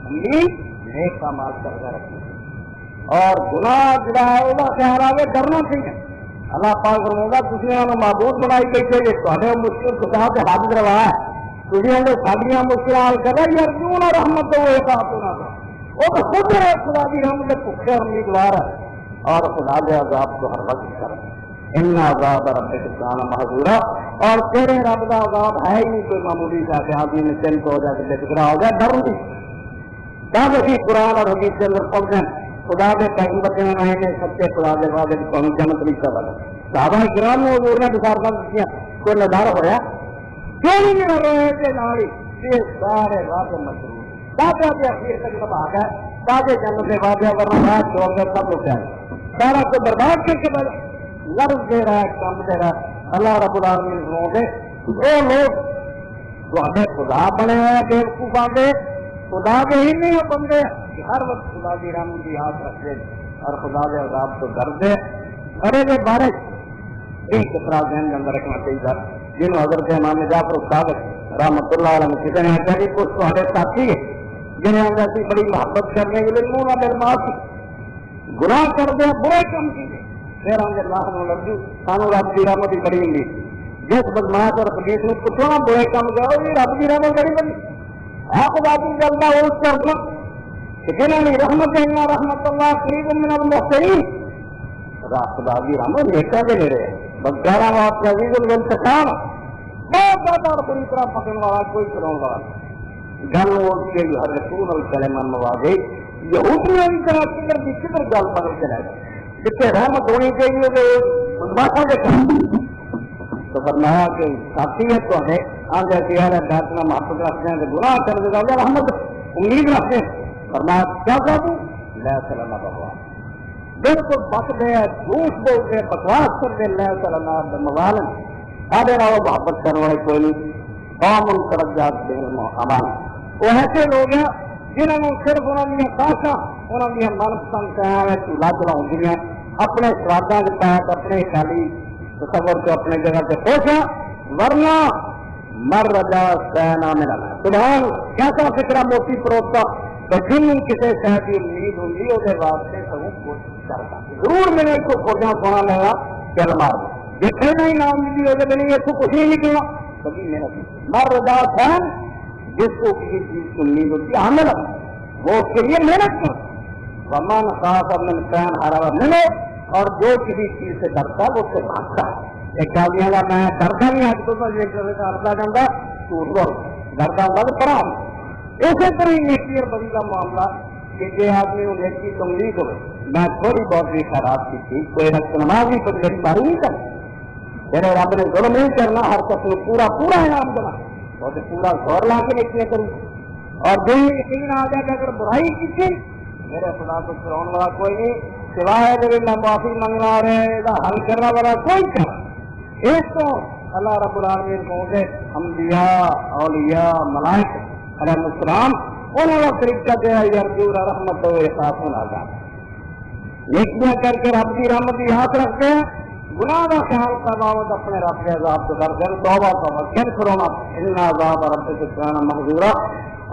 Speaker 1: امید نیک کا مال کرتا رکھنا اور گناہ جڑا ہے وہ خیال آگے ڈرنا چاہیے اللہ پاک فرماؤں گا تھی انہوں معبود بنائی گئی تھی تھوڑے مشکل خدا سے حاضر روا ہے تھی ساڑیاں مشکل حال کر رہا یار کیوں نہ رحمت ہو وہ تو خود ہے خدا کی رحمت پکے امیدوار ہے اور خدا کے عذاب کو ہر وقت کر ان عذاب رب کان محظورا اور تیرے رب کا عذاب ہے ہی نہیں کوئی معمولی جا کے آدمی نے چن کو ہو جائے بے فکرا ہو جائے ڈر نہیں جب اسی قرآن اور حدیث کے اندر پڑھتے ہیں خدا کے پیغمبر کے رہے ہیں سچے خدا کے وعدے قوم جنت نہیں کر رہا صحابہ کرام نے حضور نے بشارتاں دیا کوئی نظارہ ہوا کیوں نہیں مل رہے تھے ناری یہ سارے وعدے مشروع تاکہ اخیر تک سب آ گئے تاکہ جنت سے وعدے ورنہ بات چھوڑ کر سب لوگ جائیں سارا کو برباد کر کے لفظ دے رہا ہے کام دے رہا ہے اللہ رب العالمین فرماؤں گے وہ لوگ تھوڑے خدا بنے ہیں بیوقوف آگے خدا کے ہی نہیں ہو بندے ہر وقت خدا کی رحمت کی یاد رکھتے اور خدا کے عذاب کو ڈر دے ارے کے بارے ایک خطرہ ذہن کے اندر رکھنا چاہیے جنہوں حضرت امام جعفر صادق رحمۃ اللہ علیہ کسی نے آتا کہ کچھ تھوڑے ساتھی ہے جنہیں ہم ایسی بڑی محبت کرنے کے لیے منہ نہ معافی گناہ کر دیں برے کام کیجیے پھر ہم اللہ لگو سانو رب کی رحمت ہی بڑی ہوں جس بدماش اور پولیس نے پوچھو نا برے کام کرو یہ رب کی رحمت بڑی بڑی آپ بات چلتا ہے اس کا جنہوں نے رحمت دینا رحمت اللہ قریب من المحسنین خدا کی رحمت نیکا کے لے رہے بگارا آپ کا عزیز الانتقام بہت زیادہ اور بری طرح پکڑنے والا کوئی کراؤں والا گل وہ کے ہر رسول الکلمہ مواضع یہودیوں کی طرح کدھر گل پکڑ کے لائے جتنے رحمت ہونی چاہیے کہ بدماشوں کے کام تو فرمایا کہ ساتھی ہے تو ہے آگے کیا ڈاکنا محبت رکھتے ہیں کہ گناہ کر دے گا رحمت امید رکھتے ہیں فرمایا کیا کہوں لے صلی اللہ بھگوان بالکل بک دے جھوٹ بولتے بکواس کرتے لے صلی اللہ موالن سارے نالوں محبت کرنے والے کوئی نہیں قوم الترجات بے امان وہ ایسے لوگ ہیں جنہوں نے صرف انہوں نے خاصا انہوں نے من پسند قیام چولہا چلاؤں اپنے سوادوں کے تحت اپنے خالی تصور کو اپنے جگہ سے پہنچا ورنہ مر رجا سینا میں رہنا سبحان کیسا فکرہ موٹی پروتا تو جن کسی شہر کی امید ہوں گی وہ واسطے سب کوشش کرتا ضرور میں نے اس کو کھوجا سونا لگا چل مار جتنے نہیں نام ملی ہوگی میں نے اس کو کچھ نہیں نکلا کبھی محنت مر رجا سین جس کو کسی چیز کی امید ہوتی ہے حامل وہ اس کے لیے محنت کر ومن خاف من سین ہرا ملو اور جو کسی چیز سے ڈرتا ہے وہ اس سے بھاگتا ہے ایک گالیاں کا میں ڈرتا نہیں آج تو ایک طرح سے ڈرتا جاتا ٹوٹ دو ڈرتا ہوگا تو پڑھا اسی طرح نیکی اور بدی کا معاملہ کہ جو آدمی کو نیکی کی امید ہو میں تھوڑی بہت بھی خراب کی تھی کوئی رقص نماز بھی کوئی گرفتاری نہیں کرتی میرے رب نے ظلم نہیں کرنا ہر قسم پورا پورا انعام دینا وہ تو پورا زور لا کے نیکیاں کروں گا. اور دل میں یقین آ جائے کہ اگر برائی کی تھی میرے خدا کو چلانے والا کوئی نہیں سوائے جب میں معافی منگنا رہے حل کرنا والا کوئی کر ایک تو اللہ رب العالمین کو دے انبیاء اولیاء ملائکہ علیہ السلام انہوں نے طریقہ دیا یرجون رحمت و یخافون عذاب نیکیاں کر کے رب کی رحمت کی ہاتھ رکھتے ہیں گناہ کا خیال کا باوجود اپنے رب کے عذاب سے ڈر کر توبہ توبہ کر کرونا ان عذاب رب سے کرانا محضورا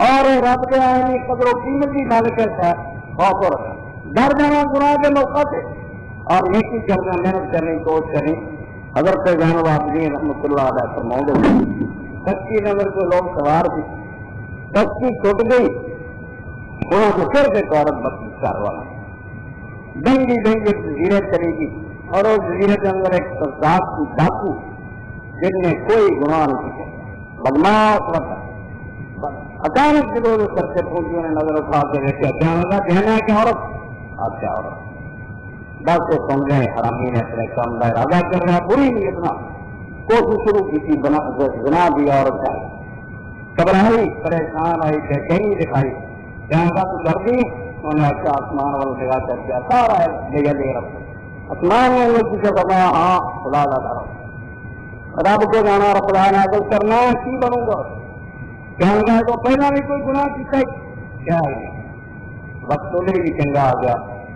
Speaker 1: اور رب کے آئینی قدر و قیمت کی مالک ہے خوف و ڈر جانا گناہ کے موقع سے اور نیکی کرنا محنت کرنے کی کوشش کریں. حضرت زین العابدین رحمۃ اللہ علیہ فرماؤں سچی نظر کے لوگ سوار تھی سچی ٹوٹ گئی انہوں کو پھر ایک عورت بدکار والا دنگی دنگی جزیرے چلی گی اور اس جزیرے کے اندر ایک ذات کی ڈاکو جن نے کوئی گناہ نہیں کیا بدماش ہوتا اچانک جب وہ سر سے پہنچی انہیں نظر اٹھا کے دیکھا کیا لگا کہنا ہے کہ عورت آپ کیا عورت بس کو سمجھے حرامی نے اپنے کام کا ارادہ کر رہا بری نہیں اتنا کوشش شروع کی تھی بنا دی عورت ہے گھبرائی پریشان آئی کہ کہیں دکھائی جہاں کا تو ڈر گئی انہوں نے اچھا آسمان والا جگہ کر دیا سارا ہے جگہ دے رہا آسمان میں لوگ کسی کو بتایا ہاں خدا کا رب کو جانا اور خدا نازل کرنا ہے کی بنوں گا کہنے لگا تو پہلا بھی کوئی گناہ کیا کیا ہے وقت تو بھی چنگا آ گیا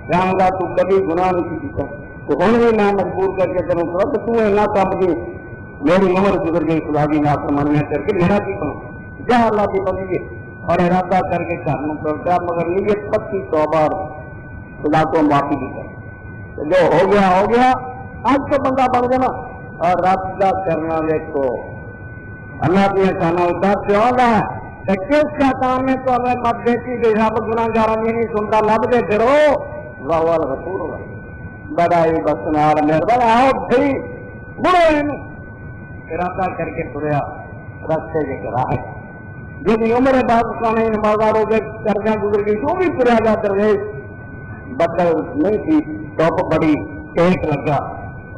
Speaker 1: کہنے لگا تو کبھی گناہ نہیں کیتا تو ہوں بھی میں مجبور کر کے کروں تو تمہیں نہ کام کی میری عمر گزر گئی خدا کی نافرمانیاں کر کے میرا کی بنو کیا اللہ کی بنیے اور ارادہ کر کے کرنا پڑتا مگر نیت پکی توبہ خدا کو معافی بھی کر جو ہو گیا آج تو بندہ بن گیا اور رابطہ کرنا دیکھو اللہ کی احسانہ سے ہوگا ہے کس کا کام ہے تو ہمیں مت دیتی کہ رب گناہ گار نہیں سنتا لب دے پھرو واہ رسول بڑائی بسنار مہربان آؤ بھائی بڑو ارادہ کر کے تریا رستے کے کرا ہے جن عمر بعد نہیں نمازاروں کے کرنا گزر گئی تو بھی تریا جا کر گئے بدل نہیں تھی ٹوپ بڑی ایک لگا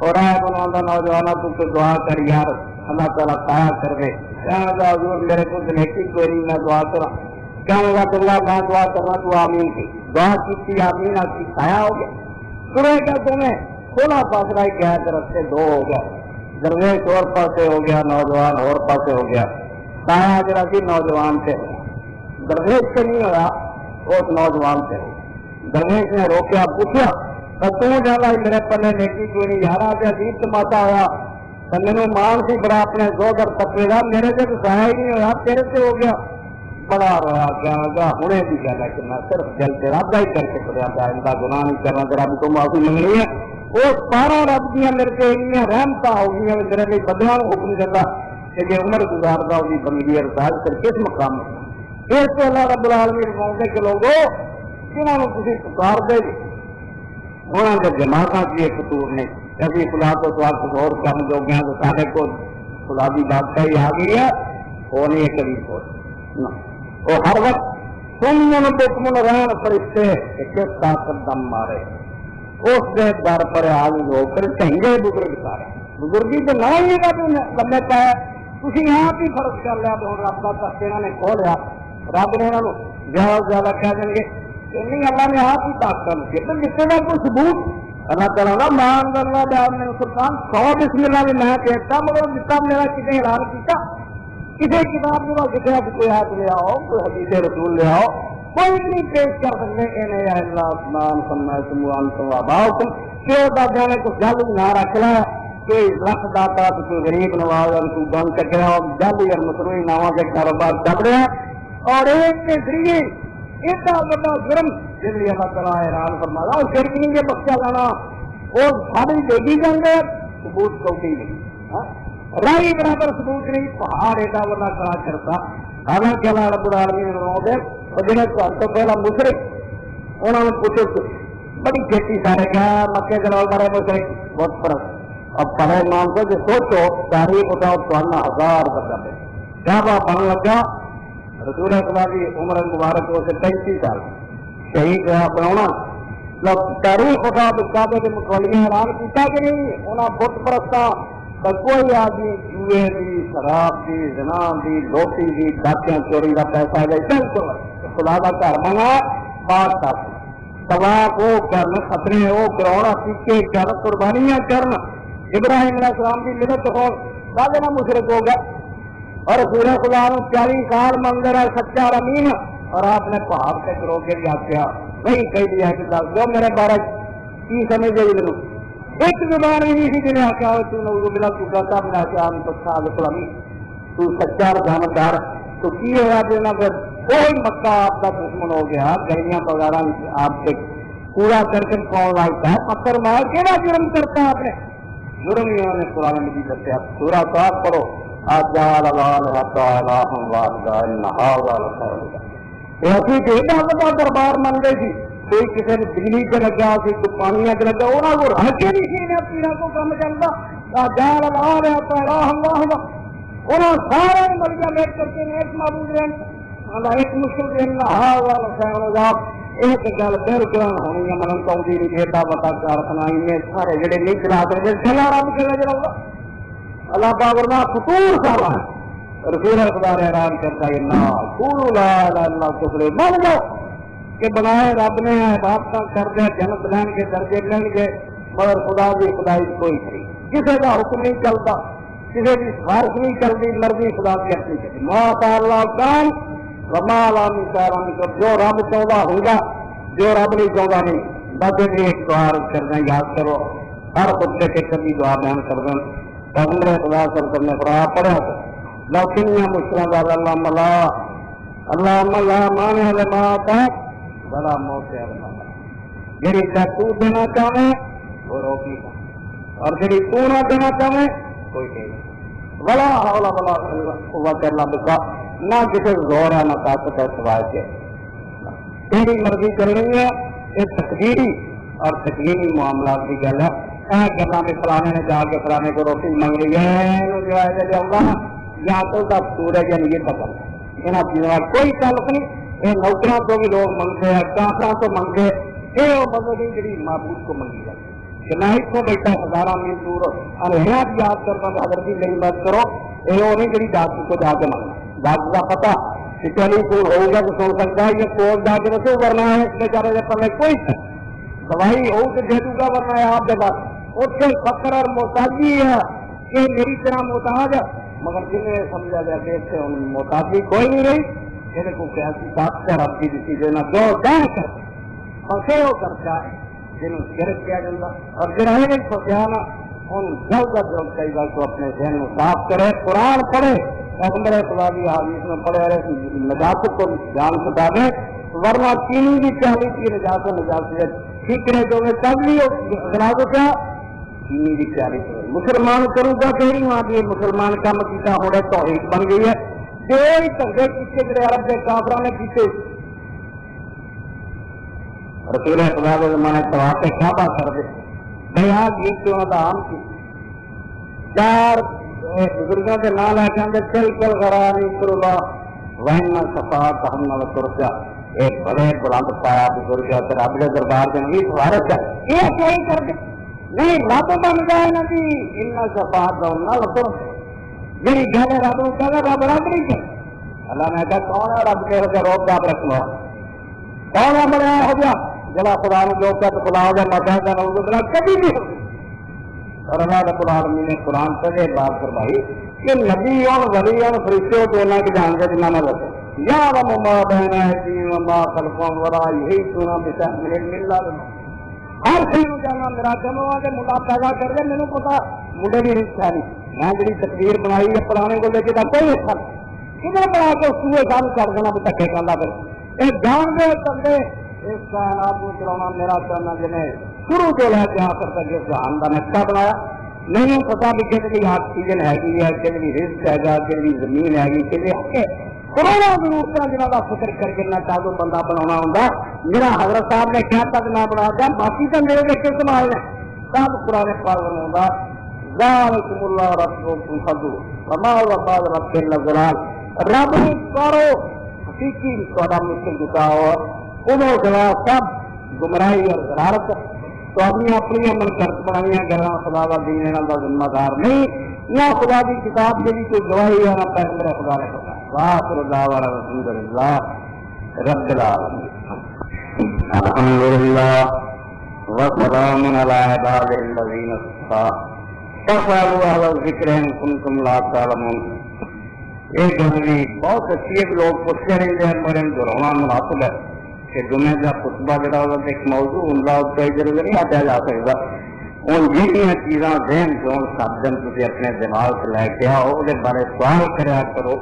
Speaker 1: اور آئے بنا نوجوانوں تو دعا کر یار اللہ تعالیٰ پایا کر دے کہنے لگا حضور میرے کو نیکی کوئی نہیں میں دعا کرا کہنے لگا اللہ میں دعا کرنا تو آمین کی دعا کی آمین آپ کی پایا ہو گیا سنے کا تمہیں کھولا فاصلہ کیا ہے رستے دو ہو گیا درویش اور پاسے ہو گیا نوجوان اور پاسے ہو گیا پایا جرا سی نوجوان سے درویش سے نہیں ہوا اس نوجوان سے درویش نے روکیا پوچھا تو جانا میرے پنے نیکی کوئی نہیں یار آج عجیب تماشا ہوا میرے مان سے بڑا اپنے دو در پکڑے گا میرے سے تو سہا ہی نہیں ہوا تیرے سے ہو گیا بڑا رہا کیا لگا ہوں بھی کہنا کہ میں صرف جل کے رب ہی کر کے پڑیا تھا ان کا گناہ نہیں کرنا تیرا بھی تو معافی منگنی ہے وہ سارا رب دیا میرے سے رحمتا ہو گئی میرے لیے بدلا حکم کرتا کہ یہ عمر گزارتا ہوگی بندگی ارتاج کر کس مقام میں اس سے اللہ رب العالمین قومے کے لوگوں جنہوں نے کسی پکار دے انہوں نے جماعت کی قطور نے کبھی خدا کو تو آپ اور کم جو گیا تو سارے کو خدا کی بادشاہی آ گئی ہے وہ نہیں ہے کبھی وہ ہر وقت تم بکمن رہن فرشتے کس طاقت دم مارے اس کے در پر حاضر ہو کر چنگے بزرگ سارے بزرگی تو نہ ہی گا لمبے پہ تھی یہاں بھی فرق کر لیا تو رب کا تخت انہوں نے کھو لیا رب نے انہوں زیادہ زیادہ کہہ دیں گے کہ نہیں اللہ نے آپ ہی طاقت کی تو جس کا کوئی ثبوت اللہ تعالیٰ کا مان کرنا میں سلطان 100 بسم اللہ بھی میں کہتا مگر جتنا میرا کسی اعلان کیا کسی کتاب کے بعد جتنا کوئی ہاتھ لے آؤ کوئی حدیث رسول لے آؤ کوئی نہیں پیش کر سکتے دادیا نے کچھ جل نہ رکھ لا کوئی لکھ داتا تو کوئی غریب نواز تو بن چکا جل یا مسروئی نواں کے کاروبار چل رہا اور ایک کے ذریعے ایڈا بڑا جرم جس لیے اللہ تعالیٰ حیران فرمایا اور شرک نہیں یہ بخشا لانا وہ ساری دے دی جائیں گے ثبوت کوئی نہیں رائی برابر ثبوت نہیں پہاڑ ایڈا بڑا کڑا کرتا حالانکہ اللہ رب العالمین نے اور جنہیں تو پہلا مشرک انہوں نے پوچھو بڑی کھیتی سارے گیا مکے جلال مارے مشرک بہت فرق اب پڑھے مان کو جو سوچو تاریخ اٹھاؤ تو 1000 بتا دے کعبہ بن لگا رسول خدا کی عمر مبارک ہو سے 35 سال شہید ہوا بنا تاریخ اٹھا تو کعبے کے مقابلے حیران کیا کہ نہیں انہیں بت پرستا تو کوئی آدمی جوئے دی، شراب دی، زنا دی، لوٹی دی، ڈاکیاں چوری کا پیسہ دے، بالکل خدا کا گھر بنا پاک کر طواف وہ کرن، خطرے وہ کراؤ، ٹیکے کر، قربانیاں کرن، ابراہیم علیہ السلام کی مدد ہو، سارے نہ مشرک ہو گئے۔ اور سورہ خدا نے 40 سال منظر ہے سچا اور امین، اور آپ نے پہاڑ سے رو کے بھی آخیا وہی کہہ دیا کہ دس دو میرے بارے کی سمجھ گئی میرے ایک زبان ہی نہیں سی جنہیں آخیا ملا تو کہتا میں آخیا تو صادق الامین، تو سچا اور جانبدار، تو کی ہوا دینا پھر کوئی مکہ آپ کا دشمن ہو گیا، گلیاں وغیرہ آپ سے پورا کر کے کون لگتا ہے، پتھر مار کیڑا جرم کرتا ہے آپ نے، جرم ہی انہوں نے قرآن مجید دسیا، سورہ صاف پڑھو آجال اللہ تعالیٰ واحدہ انہا ایسی بہت بڑا دربار من گئی تھی، کوئی کسی نے بجلی سے لگا، کوئی پانی سے لگا، وہاں کو رہ کے نہیں سی پیڑا کو کام چلتا، آجال اللہ تعالیٰ واحدہ انہوں سارے مریض بیٹھ کر کے ایک معبود رہے، ایک مشکل سے انہا ایک گل بالکل ہونی ہے، من پاؤں نہیں بیٹا بتا کارخانہ میں سارے جڑے نہیں چلا سکتے چلا رب کے نظر آؤگا اللہ پاک فطور سارا ہے، رسول خدا نے اعلان کرتا ہے نا قولوا لا الہ الا اللہ کفر مان جاؤ کہ بنائے رب نے بات کر دیا، جنت لین کے درجے لیں گے، مگر خدا کی خدائی کوئی نہیں، کسی کا حکم نہیں چلتا، کسی کی سفارش نہیں چلتی، مرضی خدا کی اپنی چلتی، ما اللہ کام وما لم یشاء، جو رب چاہتا ہوگا، جو رب نہیں چاہتا نہیں، بس ایک دعا کرنا یاد کرو، ہر خطبے کے کبھی دعا بیان کر دیں، پیغمبر خدا صلی اللہ علیہ وسلم نے قرآن پڑھا لکنیاں مشکلات اللہم لا مانع لما اعطیت ولا موسع لما منعت، جڑی تو دینا چاہے وہ روکی گا، اور جڑی تو نہ دینا چاہے کوئی نہیں، ولا حول ولا قوت الا باللہ، نہ کسی زور ہے نہ طاقت ہے سوائے کے تیری مرضی کرنی ہے، یہ تقدیری اور تقدیری معاملات کی گل ہے، گلا میں فلانے نے جا کے فلانے کو روٹی منگ لی ہے یا تو سورج یعنی یہ پتہ یہاں چیزوں کا کوئی تعلق نہیں، یہ نوکروں کو بھی لوگ منگتے ہیں، کافروں کو منگتے، یہ وہ مذہبی جی معبود کو منگی جاتی کہ نہ اتوں بیٹھا ہزارہ میل دور انہیات یاد کرنا تو حضرت میری بات کرو، یہ وہ نہیں جی ڈاکٹر کو جا کے منگنا، ڈاکٹر کا پتا کہ ٹیلی فون ہوگا تو سن سکتا ہے، یہ کوڈ جا کے رسو کرنا ہے، اس بیچارے کے پلے کوئی دوائی ہو تو دے دوں گا، ورنہ ہے آپ کے پاس اس سے فخر اور محتاجی ہے کہ میری طرح محتاج ہے، مگر جنہیں سمجھا گیا کہ اس سے محتاجی کوئی نہیں رہی، میرے کو کیسی طاقت رب کی دیتی دینا جو چاہ کر پھنسے ہو کر چاہے جنہوں گرفت کیا جاتا، اور گرہے نہیں پھنسیا نا ان جلد از جلد کئی بار کو اپنے ذہن میں صاف کرے، قرآن پڑھے، پیغمبر خدا کی حدیث میں پڑھے رہے، نجاست کو جان سکھا دے، ورنہ چینی کی چالی کی نجاست ٹھیکرے جو میں تب بھی اخلاق کو کیا چینی کی پیاری مسلمان کروں گا کہ نہیں وہاں بھی مسلمان کا مکیتا ہو رہا توحید بن گئی ہے، کوئی دھنگے پیچھے جڑے عرب کے کافروں نے پیچھے رسول خدا کے زمانے طواف کعبہ کر دے بیا گیت کے انہوں کا عام کی چار بزرگوں کے نام لے کے اندر چل کل غرانی کرلا وہن صفات ہم نہ ترجا، ایک بڑے بلند پایا بزرگ ہے رب کے دربار کے نبی سوارت ہے، یہ کیا ہی کر دے نہیں رب بن جائے نا جی ان صفات نہ لطر جی گھر رب کو کہہ رب رب نہیں کہ اللہ نے کہا کون ہے رب کے روک آپ رکھ لو، کون ہے بڑا ہو گیا جلا خدا نے جو کہا تو خدا ہو گیا متا کا نوز بلا کبھی بھی ہو، اور اللہ رب العالمین نے قرآن پر یہ بات فرمائی کہ نبی اور ولی اور فرشتے تو اللہ کی جان کے جنہ نہ رکھے یا رب ما بین ایدیہم وما خلفہم ولا یحیطون بشیء من علم الا بما، ہر چیز جانا میرا جمع ہوا کہ ملا پیدا کر دے، مینوں پتا مڈے بھی رشتہ نہیں، میں جی تقریر بنائی ہے پرانے کو لے کے کوئی حصہ کدھر بنا کے سوئے سال کر دینا بھی دھکے کرنا پھر یہ جان دے بندے اس کائنات کو چلانا میرا چاہنا جنہیں شروع جو ہے جہاں پر تک اس جہان کا نقشہ بنایا نہیں پتا بھی کتنی آکسیجن ہے گی ہے، کتنی رزق ہے گا، کتنی زمین ہے گی، کتنی کروڑوں ضرورت جنہوں کا فکر کر کے نہ چاہو بندہ بنا ہوں، میرا حضرت صاحب نے کیا تک نہ بنا دیا، باقی تو میرے دیکھ کے سنبھال لیں سب قرآن پاک بنا ذالکم اللہ ربکم فضل وما وفاد رب کے لذلال، رب کرو حقیقی تھوڑا مشکل جتا ہو انہوں جواب سب گمراہی اور غرارت تو اپنی من کرت بنائی گلا خدا کا دین یہاں کا ذمہ دار نہیں، نہ خدا کی کتاب کے بھی کوئی گواہی ہے، نہ پیغمبر خدا نے پتا واخر دعوانا الحمد للہ رب العالمین۔ الحمد للہ وسلام علی عبادہ الذین اصطفیٰ فاسألوا اہل الذکر ان کنتم لا تعلمون۔ ایک گل بھی بہت اچھی ہے کہ لوگ پوچھتے رہتے ہیں، میرے دہرانا مناسب ہے کہ جمعے کا خطبہ جڑا ہوگا ایک موضوع ہوں ادھر ادھر نہیں ہٹیا جا سکتا۔ ہوں جہاں چیزاں ذہن چ سب دن تھی اپنے دماغ سے لے کے آؤ وہ بارے سوال کریا کرو۔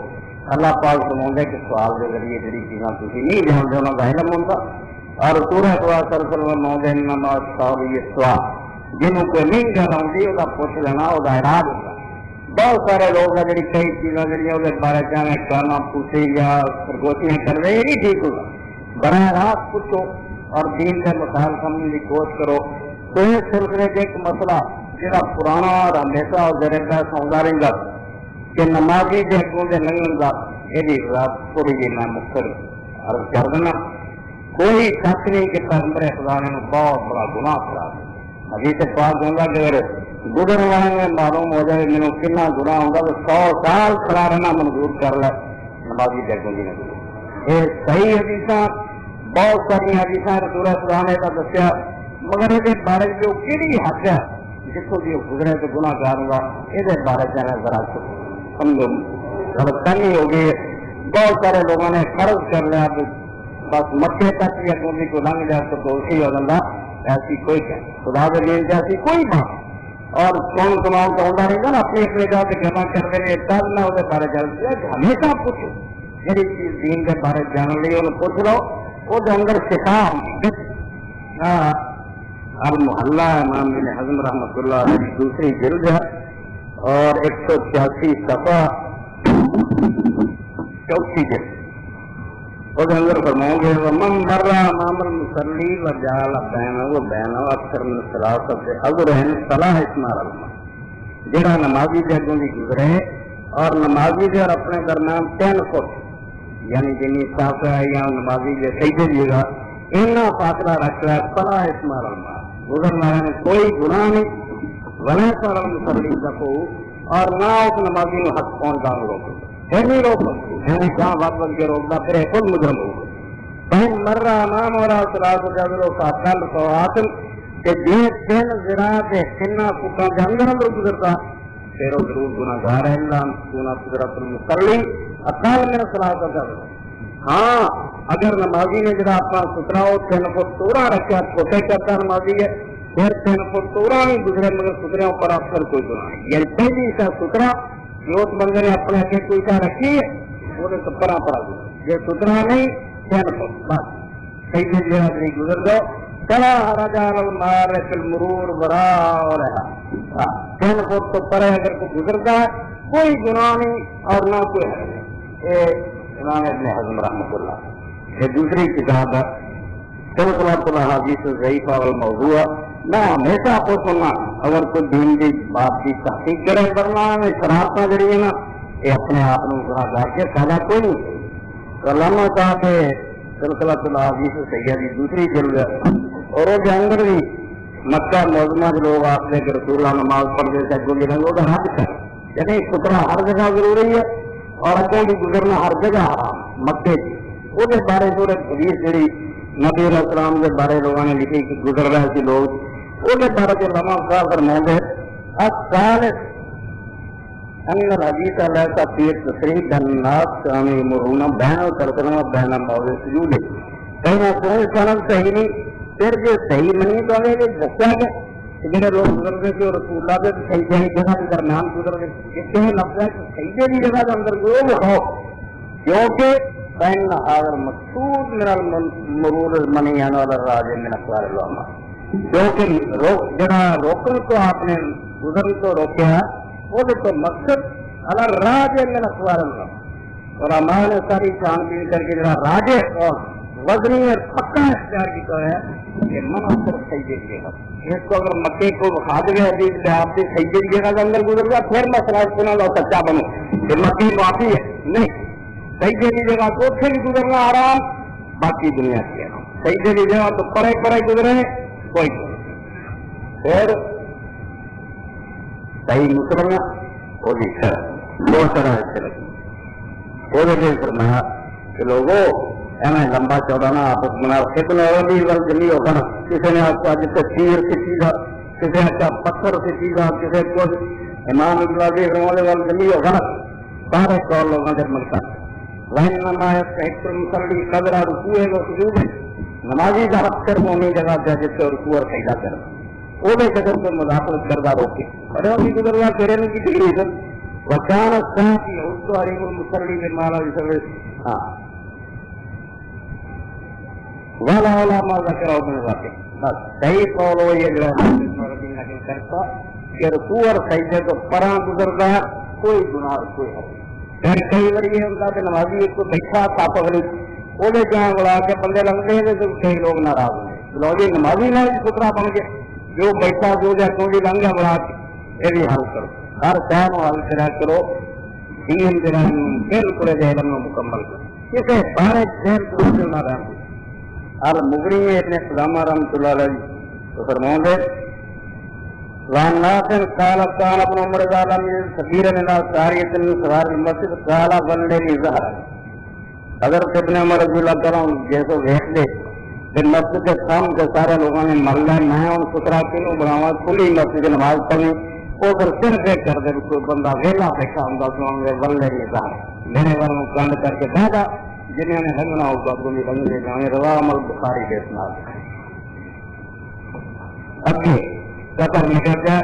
Speaker 1: اللہ پاک فرماؤں کہ سوال کے ذریعے جی چیزاں تھی نہیں جانتے انہوں کا علم ہوتا، اور سورہ سر فرماؤں انما السؤال سوال، جنہوں کوئی نہیں گل آتی وہ پوچھ لینا وہ علاج ہوتا۔ بہت سارے لوگ ہیں جی کئی چیزاں جہاں وہ بارے چاہے کرنا پوچھے یا سرگوشیاں کر رہے یہ نہیں ٹھیک ہوگا۔ براہ راست پوچھو اور دین کے مسائل سمجھنے کی کوشش کرو۔ تو اس سلسلے کے ایک مسئلہ جہاں پرانا اور ہمیشہ اور زیر بحث آتا رہتا کہ نمازی کے اگوں کے لنگن کا یہ تھوڑی جی میں مختصر عرض کر دینا۔ کوئی شک نہیں کہ پیغمبر خدا نے بہت بڑا گناہ کرا دیا۔ حدیث پاک ہوگا کہ اگر گزر والے میں معلوم ہو جائے میرے کتنا گناہ ہوگا تو 100 سال کھڑا رہنا منظور کر لے نمازی کے اگوں کی نہیں۔ یہ صحیح حدیث بہت ساری حدیث رسول خدا نے کا دسیا، مگر یہ بارے جو کہڑی حق ہے جتوں کی گزرے تو گناہ گار ہوگا یہ بارے چاہے ذرا سمجھو غلط فہمی ہو گئی۔ بہت سارے لوگوں نے فرض کر لیا بس مکے تک بھی اگوں کی کو لنگ جائے تو دوشی ہو جاتا، ایسی کوئی خدا کے دین سے ایسی کوئی بات اور کون سماؤ تو ہوتا رہتا نا اپنی اپنی جگہ سے گما کرتے ہیں تب نہ وہ بارے جان ہمیشہ پوچھو جی چیز دین کے بارے جان لی انہوں پوچھ لو وہ اندر شفا المحلہ امام بن حزم رحمۃ اللہ علیہ دوسری جلد ہے اور 186 صفحہ چوتھی جلد وہ اندر فرماؤں گے ومن مر امام المصلی وجعل بینہ وبینہ اکثر من ثلاثۃ اذرہن فلا اسمار اللہ، جہاں نمازی کے اگوں کی گزرے اور نمازی کے اور اپنے درمیان 3 فٹ یعنی جنی فاصلہ ہے یا نمازی کے سجدے کی جگہ اتنا فاصلہ رکھ رہا ہے فلا اسمار اللہ، گزرنے والے نے کوئی گناہ نہیں، ولا سر المصلی کو اور نہ اس نمازی میں حق پہنچا روکو پھر نہیں روکو جہاں وقت بن کے روکنا پھر خود مجرم ہوگا۔ بہن مر رہا امام اور فاصل تو حاصل کہ جی 3 ذراع کے 3 فٹاں کے اندر اندر گزرتا پھر وہ ضرور گناہ گار ہے۔ قدرت المصلی اقال میرا صلاح کا ہاں اگر نمازی نے جڑا اپنا سترا وہ 3 فٹ توڑا رکھا چھوٹے کرتا نمازی ہے پھر 3 فٹ توڑا نہیں گزرے مگر سترے پر اکثر کوئی گناہ نہیں، یعنی پہلی سا سترا جو اس بندے نے اپنے کے کوئی سا رکھی ہے وہ 17 پر گزرے، یہ سترا نہیں 3 فٹ بس صحیح سے جگہ نہیں گزر دو چلا رجال المار فی المرور برا اور 3 فٹ تو پرے اگر کوئی گزرتا ہے کوئی گناہ نہیں اور نہ کوئی ہے۔ یہ امام ابن حزم رحمۃ اللہ یہ دوسری کتاب ہے سلسلۃ الاحادیث الضعیفہ والموضوعہ۔ میں ہمیشہ آپ کو سننا اگر کوئی دین کی بات کی تحقیق کرے کرنا ہے شرارتیں جڑی ہے نا یہ اپنے آپ کو گناہ گار کے فائدہ کوئی نہیں۔ تو علامہ کہا کہ سلسلۃ الاحادیث صحیحہ کی دوسری جلد ہے اور وہ کے اندر بھی مکہ معظمہ کے لوگ آپ نے کہ رسول اللہ نماز پڑھتے سے اگوں کی رنگوں کا حد کر یعنی سترا ہر جگہ ضروری ہے اور اگوں کی گزرنا ہر جگہ حرام مکے کی وہ بارے صورت حدیث جڑی نبی علیہ السلام کے بارے لوگوں نے لکھی کہ گزر رہے تھے لوگ وہ بارے کے علامہ صاحب فرمائیں گے الثالث ان الحدیث علیہ تفسیر تصریح الناس کانوا یمرون بین الترکنا بین موضع سجود کہیں کوئی سند صحیح نہیں پھر جو صحیح نہیں تو یہ دسیا گیا جہاں لوگ گزرتے تھے رسول اللہ کے صحیح جگہ کے درمیان گزر گئے کتنے لفظ ہے کہ صحیح کی جگہ کے اندر وہ ہو کیونکہ بین حاضر مقصود من المرور المنیان والراج من اقوال العلماء کیونکہ جہاں روکن کو آپ نے گزرن کو روکا ہے وہ تو مقصد الراج من اقوال العلماء اور علماء نے ساری چھان بین کر کے جہاں راج اور وزنی اور پکا اختیار کیا ہے کہ منع صرف سجدے کی جگہ اس کو اگر مکے کو کھا دے حدیث میں آپ سے سجدے کی جگہ کے اندر گزر گیا پھر مسئلہ سنا لو سچا بنو کہ مکے معافی ہے نہیں سجدے کی جگہ تو اتنے بھی گزرنا آرام باقی دنیا کی ہے سجدے کی جگہ تو پڑے پڑے گزرے کوئی پھر صحیح مسلم وہ بھی دو طرح سے لگی وہ فرمایا کہ لوگوں ایویں لمبا چوڑا نہ آپس بنا فتنے ول جلی ہو کر کسی نے آخیا جیسے تیر سیٹی کا کسی نے آخیا پتھر سیٹی کا کسی کچھ امام اقبال والے ول جلی ہو کر سارے کال لوگوں کے ملتا لائن نمایت مسلی قدرہ رکوع و سجود نمازی کا اکثر مومی جگہ جا جیسے رکوع اور سجدہ کر وہ قدر کو مداخلت کردہ روکے ارے ابھی گزروا تیرے نے کی تکلیف وکان الصحابی اس کو علیہ المسلی کے مالا جسے ہاں والا والا ما ذکر ابن واقع بس صحیح قول وہ یہ جو کرتا کہ رکوع اور سجدے تو پراں گزرتا ہے کوئی گناہ کوئی حرج پھر کئی بار یہ ہوتا کہ نمازی ایک کو بیٹھا تاپ اگلی وہ جہاں بلا کے بندے لگتے ہیں تو کئی لوگ ناراض ہوئے لو جی نمازی نہ سترا بن گیا جو بیٹھا جو جا کیوں بھی لنگا بڑا کے یہ بھی حل کرو ہر شہر حل کرا کرو دین جڑا بالکل علم مکمل کرو کسی بارے ذہن کو نہ رہے ہر مغری میں اتنے قدامہ رحمۃ اللہ علیہ تو فرماؤں گے وان ناصر قال كان ابن عمر قال من كثير من الساريه من سوار المسجد قال ولني ظهر اگر ابن عمر رضی اللہ تعالیٰ جیسے دیکھ دے پھر مسجد کے سام کے سارے لوگوں نے مرلہ میں ان سترا کلو بناوا کھلی مسجد کی نماز پڑھی وہ پھر سر دیکھ کر دے کوئی بندہ ویلا دیکھا ہوں گے ولني ظهر میرے گھر میں کنڈ کر کے بیٹھا جنہوں نے رنگنا ہوگا گلی رنگ دے جائیں روا عمل بخاری کے اسناد اگے قطر نکل جائے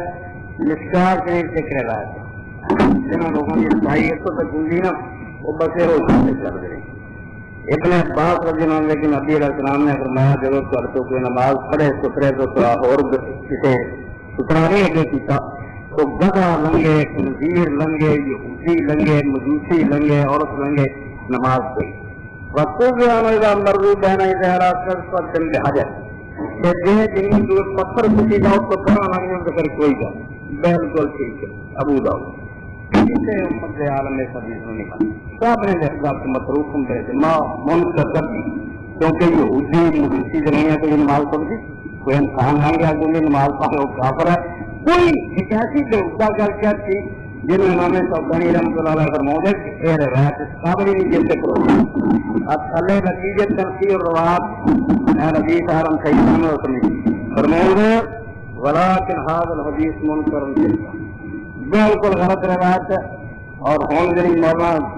Speaker 1: مشکار سے ذکر رہا جنہوں لوگوں کی صحیح تو گنجی نا وہ بسے روز کر دے ابن عباس رضی اللہ عنہ لیکن نبی علیہ السلام نے فرمایا جب تو کوئی نماز پڑھے سترے تو اور کسی سترا نہیں اگے کیتا تو گدھا لنگے خنزیر لنگے یہودی لنگے مجوسی لنگے عورت لنگے نماز پڑھی وقت مرضو بہنا ظہرا کر پر چل حاجت جن جو پتھر کسی کا اس کو بڑا لگنے کا پھر کوئی گا بالکل ٹھیک ہے ابو داؤد سے امت عالم حدیث میں نکلا صاحب نے دیکھا کہ مصروف ہم کہتے ماں منکر کر دی کیونکہ یہ حجی مجوسی نہیں ہے تو یہ نماز پڑھ دی کوئی انسان آ گیا جو نماز پڑھے وہ کافر ہے کوئی ایک ایسی بےحدہ گل کیا تھی جن میں امام صوبانی رحمۃ اللہ علیہ فرماتے ہیں اے روایت اس قابل نہیں جیسے کرو اب اللہ نتیجے تنقید اور روایت اے نبی حرم صحیح میں وصلی فرماتے ہیں ولکن هذا الحدیث منکر بالکل غلط روایت ہے اور ہون جنی مولانا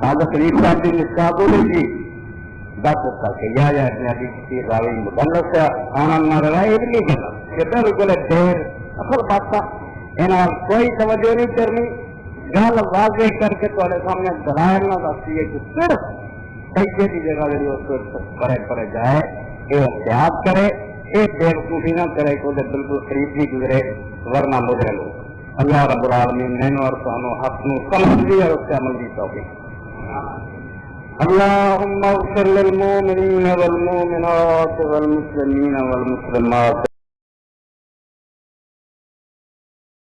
Speaker 1: حاضر شریف صاحب کی مشکات ہو گئی تھی دس تک یا ابن ابی کثیر راوی مدلس ہے آنا نہ روایت یہ نہیں کرنا کہ بالکل دیر اصل بات تھا انہاں کوئی توجہ نہیں کرنی گل واضح کر کے تمہارے سامنے دلائل نہ دستی ہے کہ صرف سجدے کی جگہ جی اس پرے پرے جائے یہ احتیاط کرے یہ بےوقوفی نہ کرے کہ بالکل قریب بھی گزرے ورنہ مجرم لوگ اللہ رب العالمین نے اور سانو حق نو سمجھ لی اور اس سے عمل کی توفیق اللهم اغفر للمؤمنين والمؤمنات والمسلمين والمسلمات